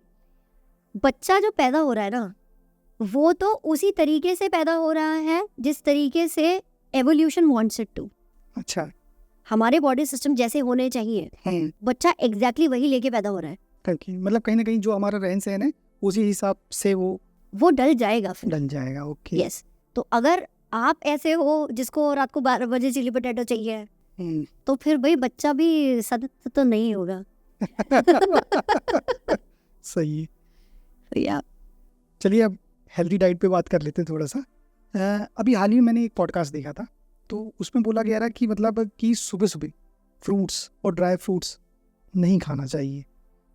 बच्चा जो पैदा हो रहा है ना, वो तो उसी तरीके से पैदा हो रहा है जिस तरीके से एवोल्यूशन वांट्स इट टू। अच्छा, हमारे बॉडी सिस्टम जैसे होने चाहिए, बच्चा एग्जैक्टली वही लेके पैदा हो रहा है। करके मतलब कहीं ना कहीं जो हमारा रहन सहन है उसी हिसाब से वो डल जाएगा फिर। डल जाएगा। Okay, yes. तो अगर आप ऐसे हो जिसको रात को 12 बजे चिली पोटैटो चाहिए, तो फिर भाई बच्चा भी सतत तो नहीं होगा। सही है। या चलिए अब हेल्दी डाइट पे बात कर लेते हैं थोड़ा सा। अभी हाल ही में मैंने एक पॉडकास्ट देखा था, तो उसमें बोला गया था कि मतलब कि सुबह सुबह फ्रूट्स और ड्राई फ्रूट्स नहीं खाना चाहिए।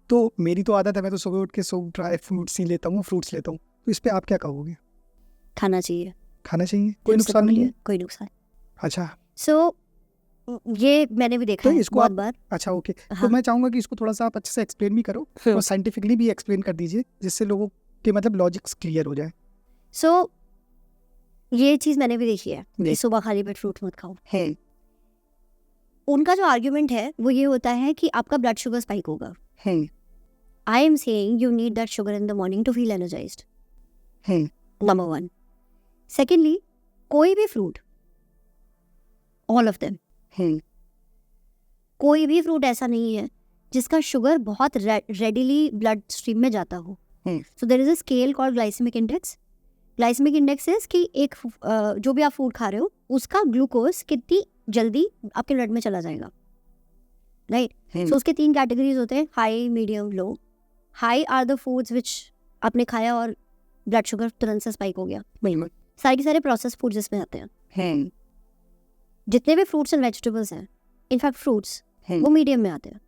तो मेरी तो आदत है, मैं तो सुबह उठ के सब ड्राई फ्रूट्स ही लेता हूँ, फ्रूट्स लेता हूँ। तो इस पे आप क्या कहोगे? खाना चाहिए, खाना चाहिए, कोई नुकसान नहीं है? कोई नुकसान। अच्छा, सो ये मैंने भी देखा तो है इसको बहुत आप- बार। अच्छा ओके। हाँ। तो मैं चाहूँगा कि इसको थोड़ा सा आप अच्छे से एक्सप्लेन भी करो और साइंटिफिकली भी एक्सप्लेन कर दीजिए, जिससे लोगों के मतलब लॉजिक्स क्लियर हो जाए। सो ये चीज़ मैंने भी देखी है कि जी। सुबह खाली पेट फ्रूट मत खाओ। है उनका जो आर्ग्यूमेंट है वो ये होता है कि आपका ब्लड शुगर स्पाइक होगा। है I am saying you need that sugar in the morning to feel energized, है नंबर 1। सेकेंडली, कोई भी फ्रूट ऑल ऑफ देम। कोई भी फ्रूट ऐसा नहीं है जिसका शुगर बहुत रेडिली ब्लड स्ट्रीम में जाता हो। So there is a scale called glycemic index. Glycemic index is कि एक जो भी आप फूड खा रहे हो उसका ग्लूकोज कितनी जल्दी आपके ब्लड में चला जाएगा, राइट। सो उसके 3 कैटेगरीज होते हैं, high, medium, low. High are the foods which आपने खाया और ब्लड शुगर तुरंत से स्पाइक हो गया। सारे के सारे प्रोसेस फूड जिसमें आते हैं। जितने भी फ्रूट्स एंड वेजिटेबल्स हैं, इनफैक्ट फ्रूट्स, वो मीडियम में आते हैं।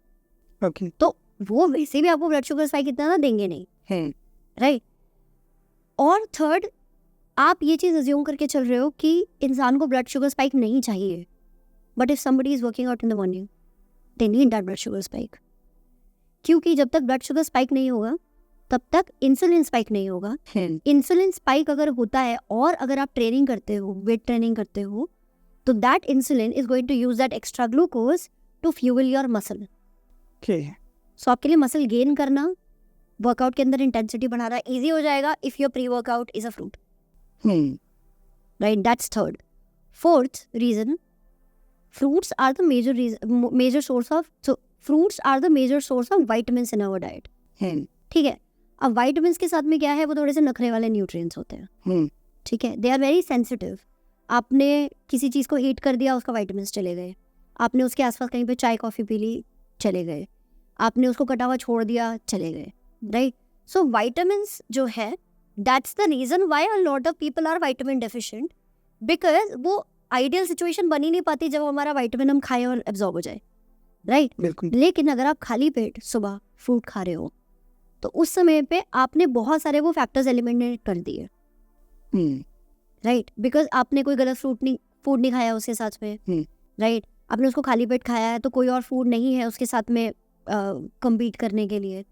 ओके। तो वो वैसे भी आपको ब्लड शुगर स्पाइक इतना ना देंगे नहीं, राइट। और थर्ड, आप ये चीज़ अज्यूम करके चल रहे हो कि इंसान को ब्लड शुगर स्पाइक नहीं चाहिए, but if somebody is working out in the morning they need that blood sugar spike, क्योंकि जब तक ब्लड शुगर स्पाइक नहीं होगा तब तक इंसुलिन स्पाइक नहीं होगा। इंसुलिन स्पाइक अगर होता है और अगर आप ट्रेनिंग करते हो, वेट ट्रेनिंग करते हो, तो that insulin is going to use that extra glucose to fuel your muscle. So आपके लिए मसल गेन करना, वर्कआउट के अंदर इंटेंसिटी बढ़ाना ईजी हो जाएगा if your pre workout is a fruit, right. That's third. Fourth reason, fruits are the major source of vitamins in our diet। ठीक है। अब vitamins के साथ में क्या है, वो थोड़े से नखरे वाले nutrients होते हैं, ठीक है। They are very sensitive। आपने किसी चीज़ को हीट कर दिया, उसका vitamins चले गए। आपने उसके आसपास कहीं पे चाय कॉफ़ी पी ली, चले गए। आपने उसको कटा हुआ छोड़ दिया, चले गए, राइट। सो vitamins जो है, that's the reason why a lot of people are vitamin deficient, because वो आइडियल सिचुएशन बन ही नहीं पाती जब हमारा विटामिन हम खाएं और एब्जॉर्ब हो जाए, राइट। बिल्कुल। लेकिन अगर आप खाली पेट सुबह फ्रूट खा रहे हो तो उस समय पे आपने बहुत सारे वो फैक्टर्स एलिमिनेट कर दिए, राइट। बिकॉज आपने कोई गलत फूड नहीं खाया उसके साथ में, राइट। आपने उसको खाली पेट खाया है तो कोई और फूड नहीं है उसके साथ में कम्पीट करने के लिए।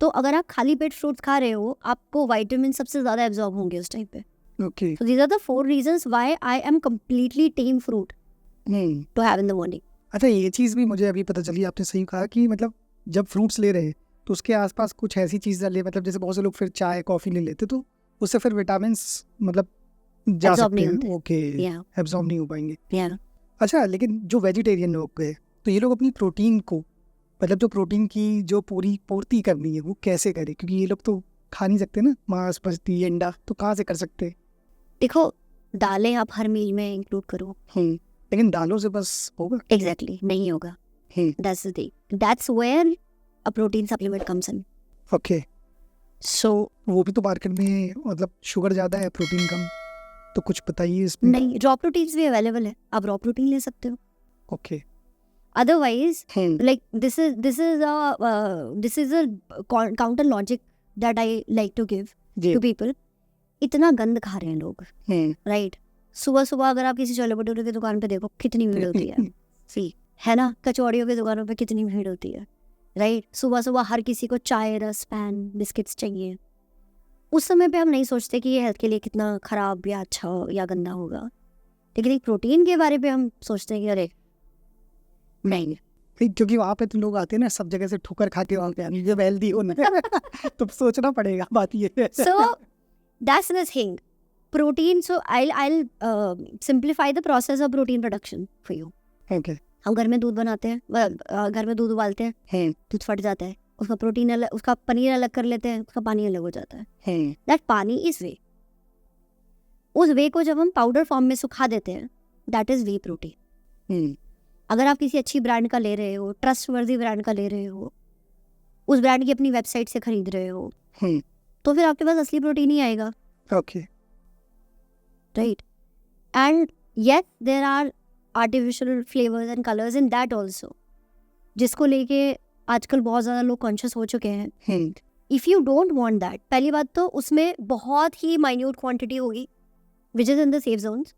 तो अगर आप खाली पेट फ्रूट्स खा रहे हो, आपको विटामिन सबसे ज़्यादा एब्जॉर्ब होंगे उस टाइम पे। Okay. So these are the 4 reasons why I am completely team fruit to have in the morning. अच्छा, ये चीज़ भी मुझे अभी पता चली, आपने सही कहा कि मतलब जब फ्रूट्स ले रहे हैं तो उसके आसपास कुछ ऐसी चीज़ ले, मतलब जैसे बहुत से लोग फिर चाय कॉफ़ी ले लेते तो उससे फिर विटामिन मतलब जा Absorb सकते नहीं हैं, होते। Okay, Yeah. एब्जॉर्ब नहीं हो पाएंगे। Yeah. अच्छा, लेकिन जो वेजिटेरियन लोग गए तो ये लोग अपनी प्रोटीन को, मतलब जो प्रोटीन की जो पूरी पूर्ति करनी है वो कैसे करें, क्योंकि ये लोग तो खा नहीं सकते ना मांस, मछली, अंडा, तो कहाँ से कर सकते हैं? देखो, दालें आप हर मील में इंक्लूड करो, लेकिन दालों से बस होगा? एग्जैक्टली नहीं होगा। That's the thing. That's where a protein supplement comes in. Okay. So वो भी तो मार्केट में मतलब शुगर ज़्यादा है, प्रोटीन कम, तो कुछ बताइए इसमें। नहीं, रॉ प्रोटीन्स भी अवेलेबल है, आप रॉ प्रोटीन ले सकते हो। Okay. Otherwise, like this is a counter logic that I like to give जी। to people. इतना गंद खा रहे हैं लोग, राइट। सुबह सुबह अगर आप किसी छोले भटूरे की दुकान पे देखो कितनी भीड़ होती है, सी है ना। कचौड़ियों की दुकानों पे कितनी भीड़ होती है, राइट। सुबह सुबह हर किसी को चाय, रस, पैन, बिस्किट्स चाहिए। उस समय पे हम नहीं सोचते कि ये हेल्थ के लिए कितना खराब या अच्छा या गंदा होगा, लेकिन एक प्रोटीन के बारे में हम सोचते हैं कि अरे नहीं, क्योंकि वहाँ पे तो लोग आते हैं ना सब जगह से ठोकर खा के, वहाँ पे जब हेल्दी होना तो सोचना पड़ेगा, बात ये है। So that's the thing. Protein. So I'll simplify the process of protein production for you. Okay. हम घर में दूध बनाते हैं, घर में दूध उबालते हैं, दूध फट जाता है, उसका प्रोटीन अलग, उसका पनीर अलग कर लेते हैं, उसका पानी अलग हो जाता है। That पानी is whey. उस वे को जब हम पाउडर फॉर्म में सुखा देते हैं, that is whey protein. अगर आप किसी अच्छी ब्रांड का ले रहे हो, ट्रस्ट वर्दी ब्रांड का ले रहे हो, उस ब्रांड की अपनी वेबसाइट से खरीद रहे हो, तो फिर आपके पास असली प्रोटीन ही आएगा, okay, right. And yes there are artificial flavours and colours in that also, जिसको लेके आजकल बहुत ज़्यादा लोग कॉन्शियस हो चुके हैं। If you don't want that, पहली बात तो उसमें बहुत ही माइन्यूट क्वांटिटी होगी which is in the safe zones.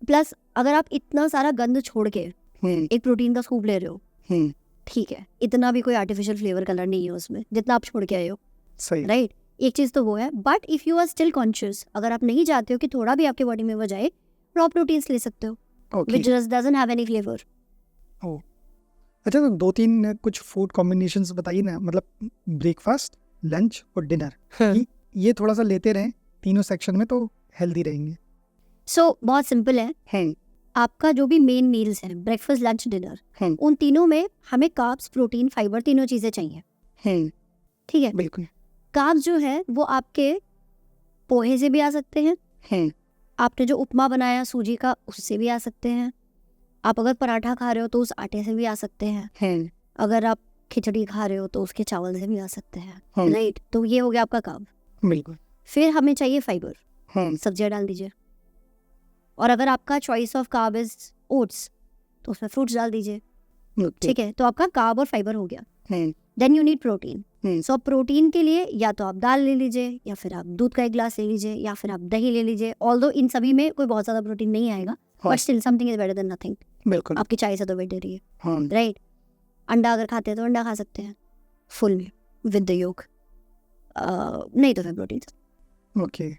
Plus अगर आप इतना सारा गंद छोड़ के एक प्रोटीन का स्कूप ले रहे हो, ठीक है, इतना भी कोई आर्टिफिशियल फ्लेवर कलर नहीं है उसमें जितना आप छोड़ के आए हो, सही, राइट। एक चीज़ तो वो है, but if you are still conscious, अगर आप नहीं चाहते हो कि थोड़ा भी आपके बॉडी में वो जाए, रॉ प्रोटीन्स ले सकते हो which just doesn't have any flavour. अच्छा, तो 2-3 कुछ फूड कॉम्बिनेशंस बताइए ना, मतलब ब्रेकफास्ट, लंच और डिनर, ये थोड़ा सा लेते रहें तीनों सेक्शन में तो हेल्दी रहेंगे। सो बहुत सिंपल है, आपका जो भी मेन मील्स हैं, ब्रेकफास्ट, लंच, डिनर, उन तीनों में हमें कार्ब्स, प्रोटीन, फाइबर, तीनों चीज़ें चाहिए। ठीक है, बिल्कुल। कार्ब्स जो है वो आपके पोहे से भी आ सकते हैं, आपने जो उपमा बनाया सूजी का उससे भी आ सकते हैं, आप अगर पराठा खा रहे हो तो उस आटे से भी आ सकते हैं, अगर आप खिचड़ी खा रहे हो तो उसके चावल से भी आ सकते हैं, राइट। तो ये हो गया आपका कार्ब। बिल्कुल। फिर हमें चाहिए फाइबर, सब्जियां डाल दीजिए। और अगर आपका choice of carb is oats तो उसमें फ्रूट्स डाल दीजिए। ठीक है, तो आपका कार्ब और फाइबर हो गया। Then you need protein. So protein के लिए या तो आप दाल ले लीजिए, या फिर आप दूध का एक ग्लास ले लीजिए, या फिर आप दही ले लीजिए। ऑल्दो इन सभी में कोई बहुत ज़्यादा प्रोटीन नहीं आएगा, but still something is better than nothing. बिल्कुल। आपकी चाय से तो बेटर ही है, राइट। अंडा अगर खाते हैं तो अंडा खा सकते हैं फुल विद द योक, नहीं तो फिर प्रोटीन। ओके।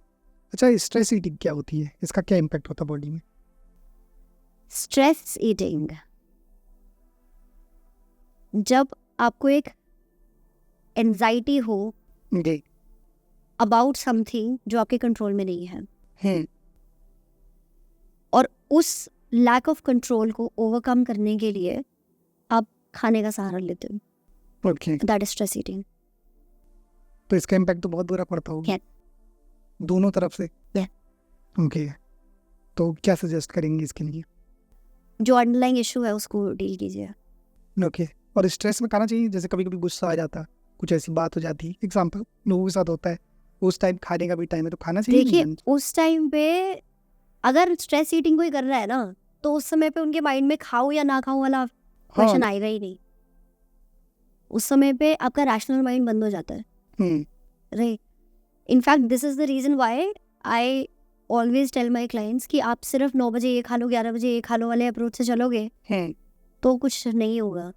अच्छा, स्ट्रेस ईटिंग क्या होती है, इसका क्या इम्पैक्ट होता है बॉडी में? स्ट्रेस ईटिंग, जब आपको एक एंजाइटी हो जी। अबाउट समथिंग जो आपके कंट्रोल में नहीं है, और उस लैक ऑफ कंट्रोल को ओवरकम करने के लिए आप खाने का सहारा लेते हो, okay. That is stress eating. तो इसका इम्पैक्ट तो बहुत बुरा पड़ता होगा। Yeah. दोनों तरफ से। Yeah. ओके। तो क्या सजेस्ट करेंगे इसके लिए? जो अंडरलाइंग इशू है उसको डील कीजिए। ओके। और स्ट्रेस में खाना चाहिए, जैसे कभी कभी गुस्सा आ जाता है, कुछ ऐसी बात हो जाती है, एग्जाम्पल लोगों के साथ होता है, उस टाइम खाने का भी टाइम है तो खाना चाहिए। देखिए उस टाइम पे अगर स्ट्रेस ईटिंग कोई कर रहा है ना, तो उस समय पे उनके माइंड में खाऊं या ना खाऊं वाला क्वेश्चन आएगा ही नहीं। उस समय पे आपका रैशनल माइंड बंद हो जाता है, right. In fact this is the reason why I always tell my clients कि आप सिर्फ 9 बजे ये खा लो, 11 बजे ये खा लो वाले अप्रोच से चलोगे तो कुछ नहीं होगा,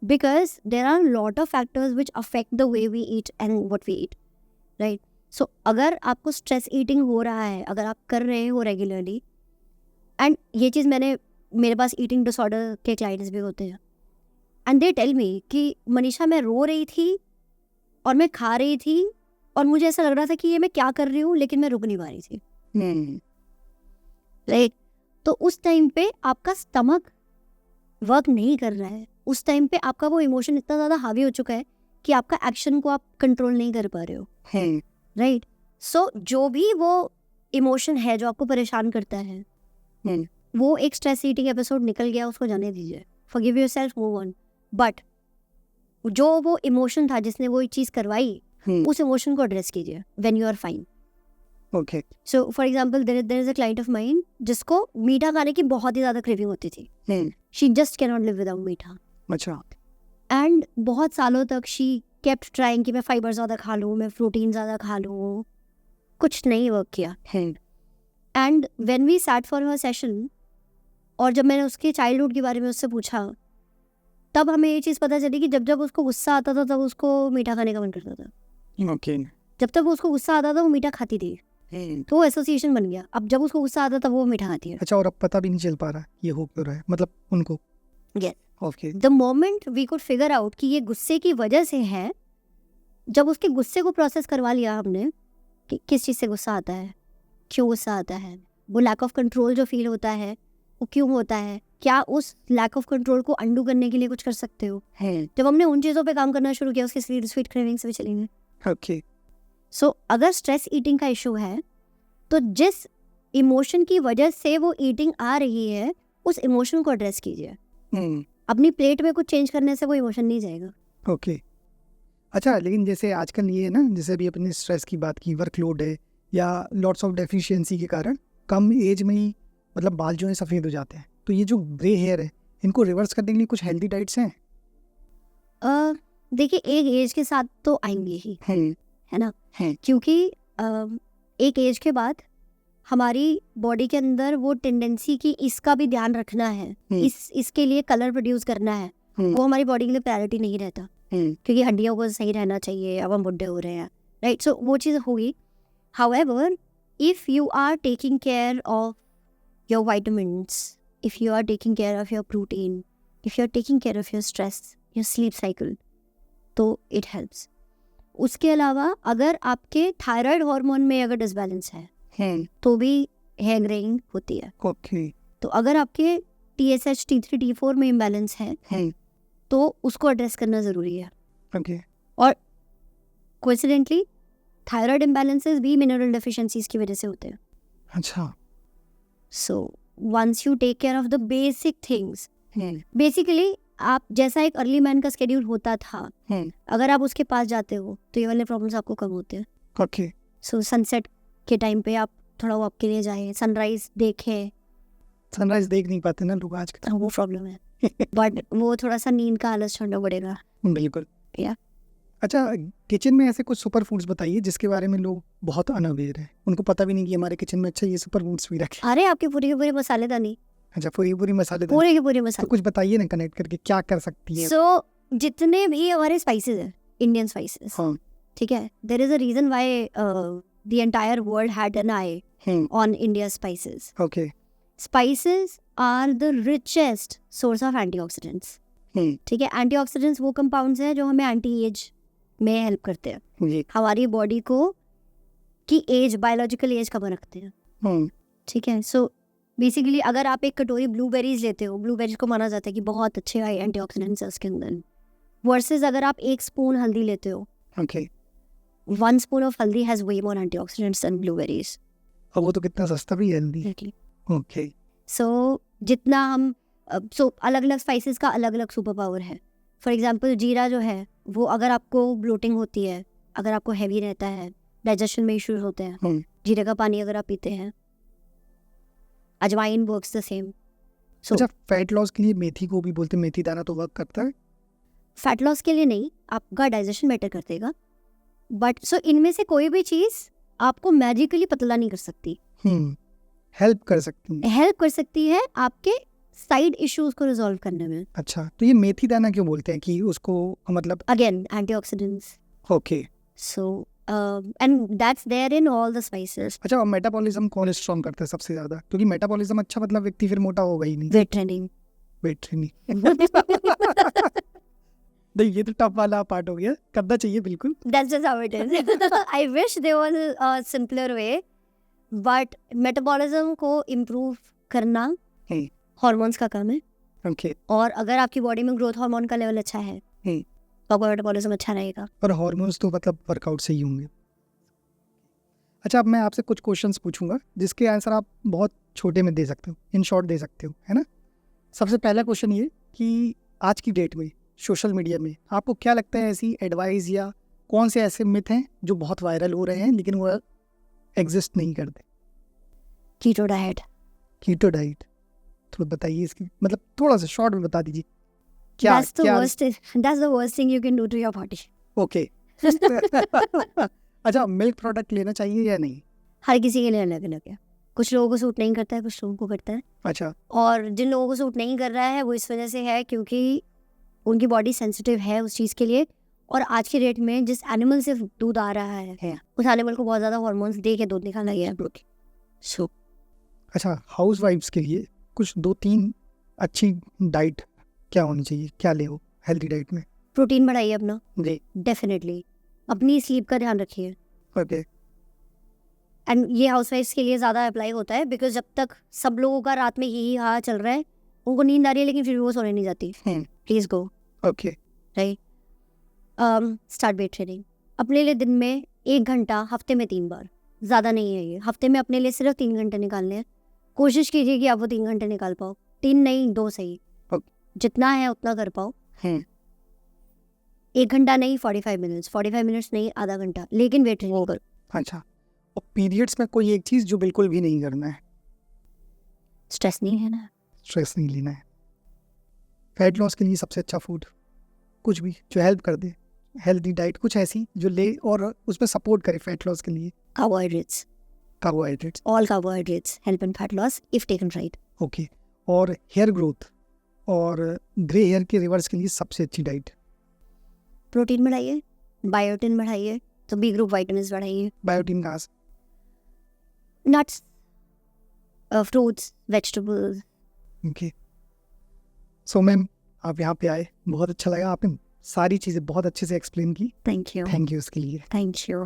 because there are lot of factors which affect the way we eat and what we eat, right. So अगर आपको स्ट्रेस ईटिंग हो रहा है, अगर आप कर रहे हो रेगुलरली, एंड ये चीज़ मेरे पास ईटिंग डिसऑर्डर के क्लाइंट्स भी होते हैं, एंड दे टेल मी कि मनीषा मैं रो रही थी और मैं खा रही थी और मुझे ऐसा लग रहा था कि ये मैं क्या कर रही हूँ, लेकिन मैं रुक नहीं पा रही थी, राइट। तो उस टाइम पे आपका स्टमक वर्क नहीं कर रहा है, उस टाइम पे आपका वो इमोशन इतना ज़्यादा हावी हो चुका है कि आपका एक्शन को आप कंट्रोल नहीं कर पा रहे हो, राइट। सो जो भी वो इमोशन है जो आपको परेशान करता है, वो एक स्ट्रेस ईटिंग एपिसोड निकल गया, उसको जाने दीजिए, forgive yourself, move on. But जो वो इमोशन था जिसने वो चीज़ करवाई, उस इमोशन को एड्रेस कीजिए when you are fine. Okay. So for example there is a client of mine जिसको मीठा खाने की बहुत ही ज़्यादा क्रेविंग होती थी, she just can not live without मीठा। अच्छा। एंड बहुत सालों तक शी केप्ट ट्राइंग कि मैं फाइबर ज़्यादा खा लूँ, मैं प्रोटीन ज़्यादा खा लूँ, कुछ नहीं वर्क किया। And when we sat for her session, और जब मैंने उसके चाइल्डहुड के बारे में उससे पूछा, तब हमें ये चीज़ पता चली कि जब जब उसको गुस्सा आता था तब उसको मीठा खाने का मन करता था। ओके। जब तक उसको गुस्सा आता था वो मीठा खाती थी, तो वो एसोसिएशन बन गया। अब जब उसको गुस्सा आता था वो मीठा खाती है। अच्छा, और अब पता भी नहीं चल पा रहा ये हो क्यों रहा है, मतलब उनको। Yes. Okay. The moment we could figure out कि ये गुस्से की वजह से है, जब उसके गुस्से को प्रोसेस करवा लिया हमने कि किस चीज़ से गुस्सा आता है, क्यों गुस्सा आता है, वो लैक ऑफ कंट्रोल जो फील होता है वो क्यों होता है, क्या उस लैक ऑफ कंट्रोल को अंडू करने के लिए कुछ कर सकते हो। जब हमने उन चीज़ों पे काम करना शुरू किया, उसके स्वीट क्रेविंग्स भी चली गई। ओके। सो अगर स्ट्रेस ईटिंग का इशू है तो जिस इमोशन की वजह से वो ईटिंग आ रही है उस इमोशन को एड्रेस कीजिए। अपनी प्लेट में कुछ चेंज करने से वो इमोशन नहीं जाएगा। ओके। अच्छा, लेकिन जैसे आजकल ये है ना, जैसे अभी अपने स्ट्रेस की बात की, वर्कलोड है या लॉट्स ऑफ डेफिशिएंसी के कारण कम एज में ही मतलब बाल जो है सफ़ेद हो जाते हैं, तो ये जो ग्रे हेयर है इनको रिवर्स करने के लिए कुछ हेल्दी डाइट्स हैं? देखिए एक एज के साथ तो आएंगे ही, है ना, क्योंकि एक एज के बाद हमारी बॉडी के अंदर वो टेंडेंसी कि इसका भी ध्यान रखना है, इसके लिए कलर प्रोड्यूस करना है, वो हमारी बॉडी के लिए प्रायोरिटी नहीं रहता, क्योंकि हड्डियों को सही रहना चाहिए, अब हम बुढ़े हो रहे हैं, राइट। सो वो चीज़ होगी। However if you are taking care of your vitamins, if you are taking care of your protein, if you are taking care of your stress, your sleep cycle, तो इट हेल्प्स। उसके अलावा अगर आपके thyroid hormone में अगर disbalance है तो भी हेयर ग्रेइंग होती है। ओके। तो अगर आपके TSH T3 T4 में इम्बैलेंस है तो उसको एड्रेस करना ज़रूरी है। ओके। और कोइंसिडेंटली थायराइड इम्बैलेंसेस भी मिनरल डेफिशिएंसीज की वजह से होते हैं। अच्छा। So once you take care of the basic things, basically आप जैसा एक अर्ली मैन का स्केड्यूल होता था, अगर आप उसके पास जाते हो तो ये वाले प्रॉब्लम्स आपको कम होते हैं। ओके। सो सनसेट के टाइम पे आप थोड़ा वॉक के लिए जाएं, सनराइज देखें। सनराइज देख नहीं पाते ना लोग आज के वो प्रॉब्लम है बट वो थोड़ा सा नींद का आलस छोड़ना पड़ेगा। बिल्कुल। या अच्छा, किचन में ऐसे कुछ सुपर फूड्स बताइए जिसके बारे में लोग बहुत अनअवेयर हैं, उनको पता भी नहीं कि हमारे किचन में अच्छा ये सुपर फूड्स भी रखे। अरे आपके पूरे के पूरे मसालेदानी, अच्छा, पूरी मसाले पूरे के पूरे तो मसाले। कुछ बताइए ना कनेक्ट करके क्या कर सकती है। सो जितने भी हमारे स्पाइसेस हैं, इंडियन स्पाइसेस, हाँ। ठीक है, there is a reason why the entire world had an eye on India spices. Okay. Spices are the richest source of antioxidants. ठीक है, एंटीऑक्सीडेंट्स वो कंपाउंड्स हैं जो हमें एंटी एज में हेल्प करते हैं, जी। हमारी बॉडी को की एज, बायोलॉजिकल एज कम रखते हैं। ठीक है, सो बेसिकली अगर आप एक कटोरी ब्लूबेरीज लेते हो, ब्लूबेरीज को माना जाता है कि बहुत अच्छे एंटीऑक्सीडेंट्स हैं उसके अंदर, वर्सेस अगर आप 1 स्पून हल्दी लेते हो, okay. 1 spoon of haldi has way more antioxidants than blueberries. और वो तो कितना सस्ता भी है हेल्दी। ओके। सो जितना हम अलग अलग स्पाइसेस का अलग अलग सुपर पावर है। फॉर एग्जांपल जीरा जो है वो अगर आपको ब्लोटिंग होती है, अगर आपको हैवी रहता है, डाइजेशन में इश्यूज होते हैं, जीरे का पानी अगर आप पीते हैं। अजवाइन वर्क्स द सेम। अच्छा, फैट लॉस के लिए मेथी को भी बोलते हैं, मेथी दाना तो वर्क करता है? फैट लॉस के लिए नहीं, आपका डाइजेशन बेटर कर देगा, बट सो इनमें से कोई भी चीज़ आपको मैजिकली पतला नहीं कर सकती। हेल्प कर सकती है। हेल्प कर सकती है आपके साइड इश्यूज को रिजॉल्व करने में। अच्छा, तो ये मेथी दाना क्यों बोलते हैं कि उसको मतलब? Again antioxidants. Okay. So and that's there in all the spices. अच्छा, और मेटाबॉलिज्म कौन स्ट्रॉन्ग करता है सबसे ज्यादा? क्योंकि मेटाबॉलिज्म अच्छा मतलब व्यक्ति फिर मोटा होगा ही नहीं। Weight training. वेट ट्रेनिंग नहीं, ये तो टफ वाला पार्ट हो गया, करना चाहिए बिल्कुल। That's just how it is. I wish there was a simpler way, but metabolism को improve करना हार्मोन्स का काम है। ओके। और अगर आपकी बॉडी में ग्रोथ हार्मोन का लेवल अच्छा है तो आपका मेटाबॉलिज्म अच्छा रहेगा। और हार्मोन्स तो मतलब वर्कआउट से ही होंगे। अच्छा, अब मैं आपसे कुछ क्वेश्चंस पूछूंगा जिसके आंसर आप बहुत छोटे में दे सकते हो, इन शॉर्ट दे सकते हो, है ना? सबसे पहला क्वेश्चन ये कि आज की डेट में सोशल मीडिया में आपको क्या लगता है ऐसी एडवाइस या कौन से ऐसे मिथ हैं जो बहुत वायरल हो रहे हैं लेकिन वो एग्जिस्ट नहीं करते? Keto diet. कीटो डाइट, थोड़ा बताइए इसकी, मतलब थोड़ा सा शॉर्ट में बता दीजिए क्या। That's the worst thing you can do to your body. Okay. अच्छा, मिल्क प्रोडक्ट लेना चाहिए या नहीं? हर किसी के लिए अलग अलग है, कुछ लोगों को सूट नहीं करता है, कुछ लोगों को करता है। अच्छा। और जिन लोगों को सूट नहीं कर रहा है वो इस वजह से है क्योंकि उनकी बॉडी सेंसिटिव है उस चीज़ के लिए। और आज की डेट में जिस एनिमल से दूध आ रहा है उस एनिमल को बहुत ज़्यादा हार्मोन्स दे के दूध निकाला गया है। सो अच्छा, हाउस वाइफ्स के लिए कुछ 2-3 अच्छी डाइट क्या होनी चाहिए, क्या ले हो हेल्दी डाइट में? प्रोटीन बढ़ाइए अपना, जी। डेफिनेटली। अपनी स्लीप का ध्यान रखिए। ओके। एंड ये हाउसवाइफ्स के लिए ज़्यादा अप्लाई होता है बिकॉज जब तक सब लोगों का रात में यही हाल चल रहा है, उनको नींद आ रही है लेकिन फिर भी वो सोने नहीं जाती। Please go. Okay. Right. Start weight training. अपने लिए दिन में 1 घंटा, हफ्ते में 3 बार, ज़्यादा नहीं है ये। हफ्ते में अपने लिए सिर्फ 3 घंटे निकालने हैं। कोशिश कीजिए कि आप वो 3 घंटे निकाल पाओ। 3 नहीं, 2 सही, जितना है उतना कर पाओ। 1 घंटा नहीं, 45 मिनट्स, 45 मिनट्स नहीं, आधा घंटा, लेकिन वेट ट्रेनिंग करो। अच्छा, और पीरियड्स में कोई एक चीज़ जो बिल्कुल भी नहीं करना है? स्ट्रेस नहीं है ना, स्ट्रेस नहीं लेना है। फैट लॉस के लिए सबसे अच्छा फूड कुछ भी जो हेल्प कर दे, हेल्दी डाइट कुछ ऐसी जो ले और उसमें सपोर्ट करे फैट लॉस के लिए? Carbohydrates. Carbohydrates. All carbohydrates help in fat loss if taken right. Okay. और हेयर ग्रोथ और ग्रे हेयर के रिवर्स के लिए सबसे अच्छी डाइट? प्रोटीन बढ़ाइए, बायोटिन बढ़ाइए, तो बी ग्रुप वाइटमिन्स बढ़ाइए। बायोटिन कहाँ से? Nuts, fruits, vegetables. Okay. So ma'am, आप यहाँ पे आए, बहुत अच्छा लगा, आपने सारी चीज़ें बहुत अच्छे से एक्सप्लेन की। Thank you. थैंक यू उसके लिए। Thank you.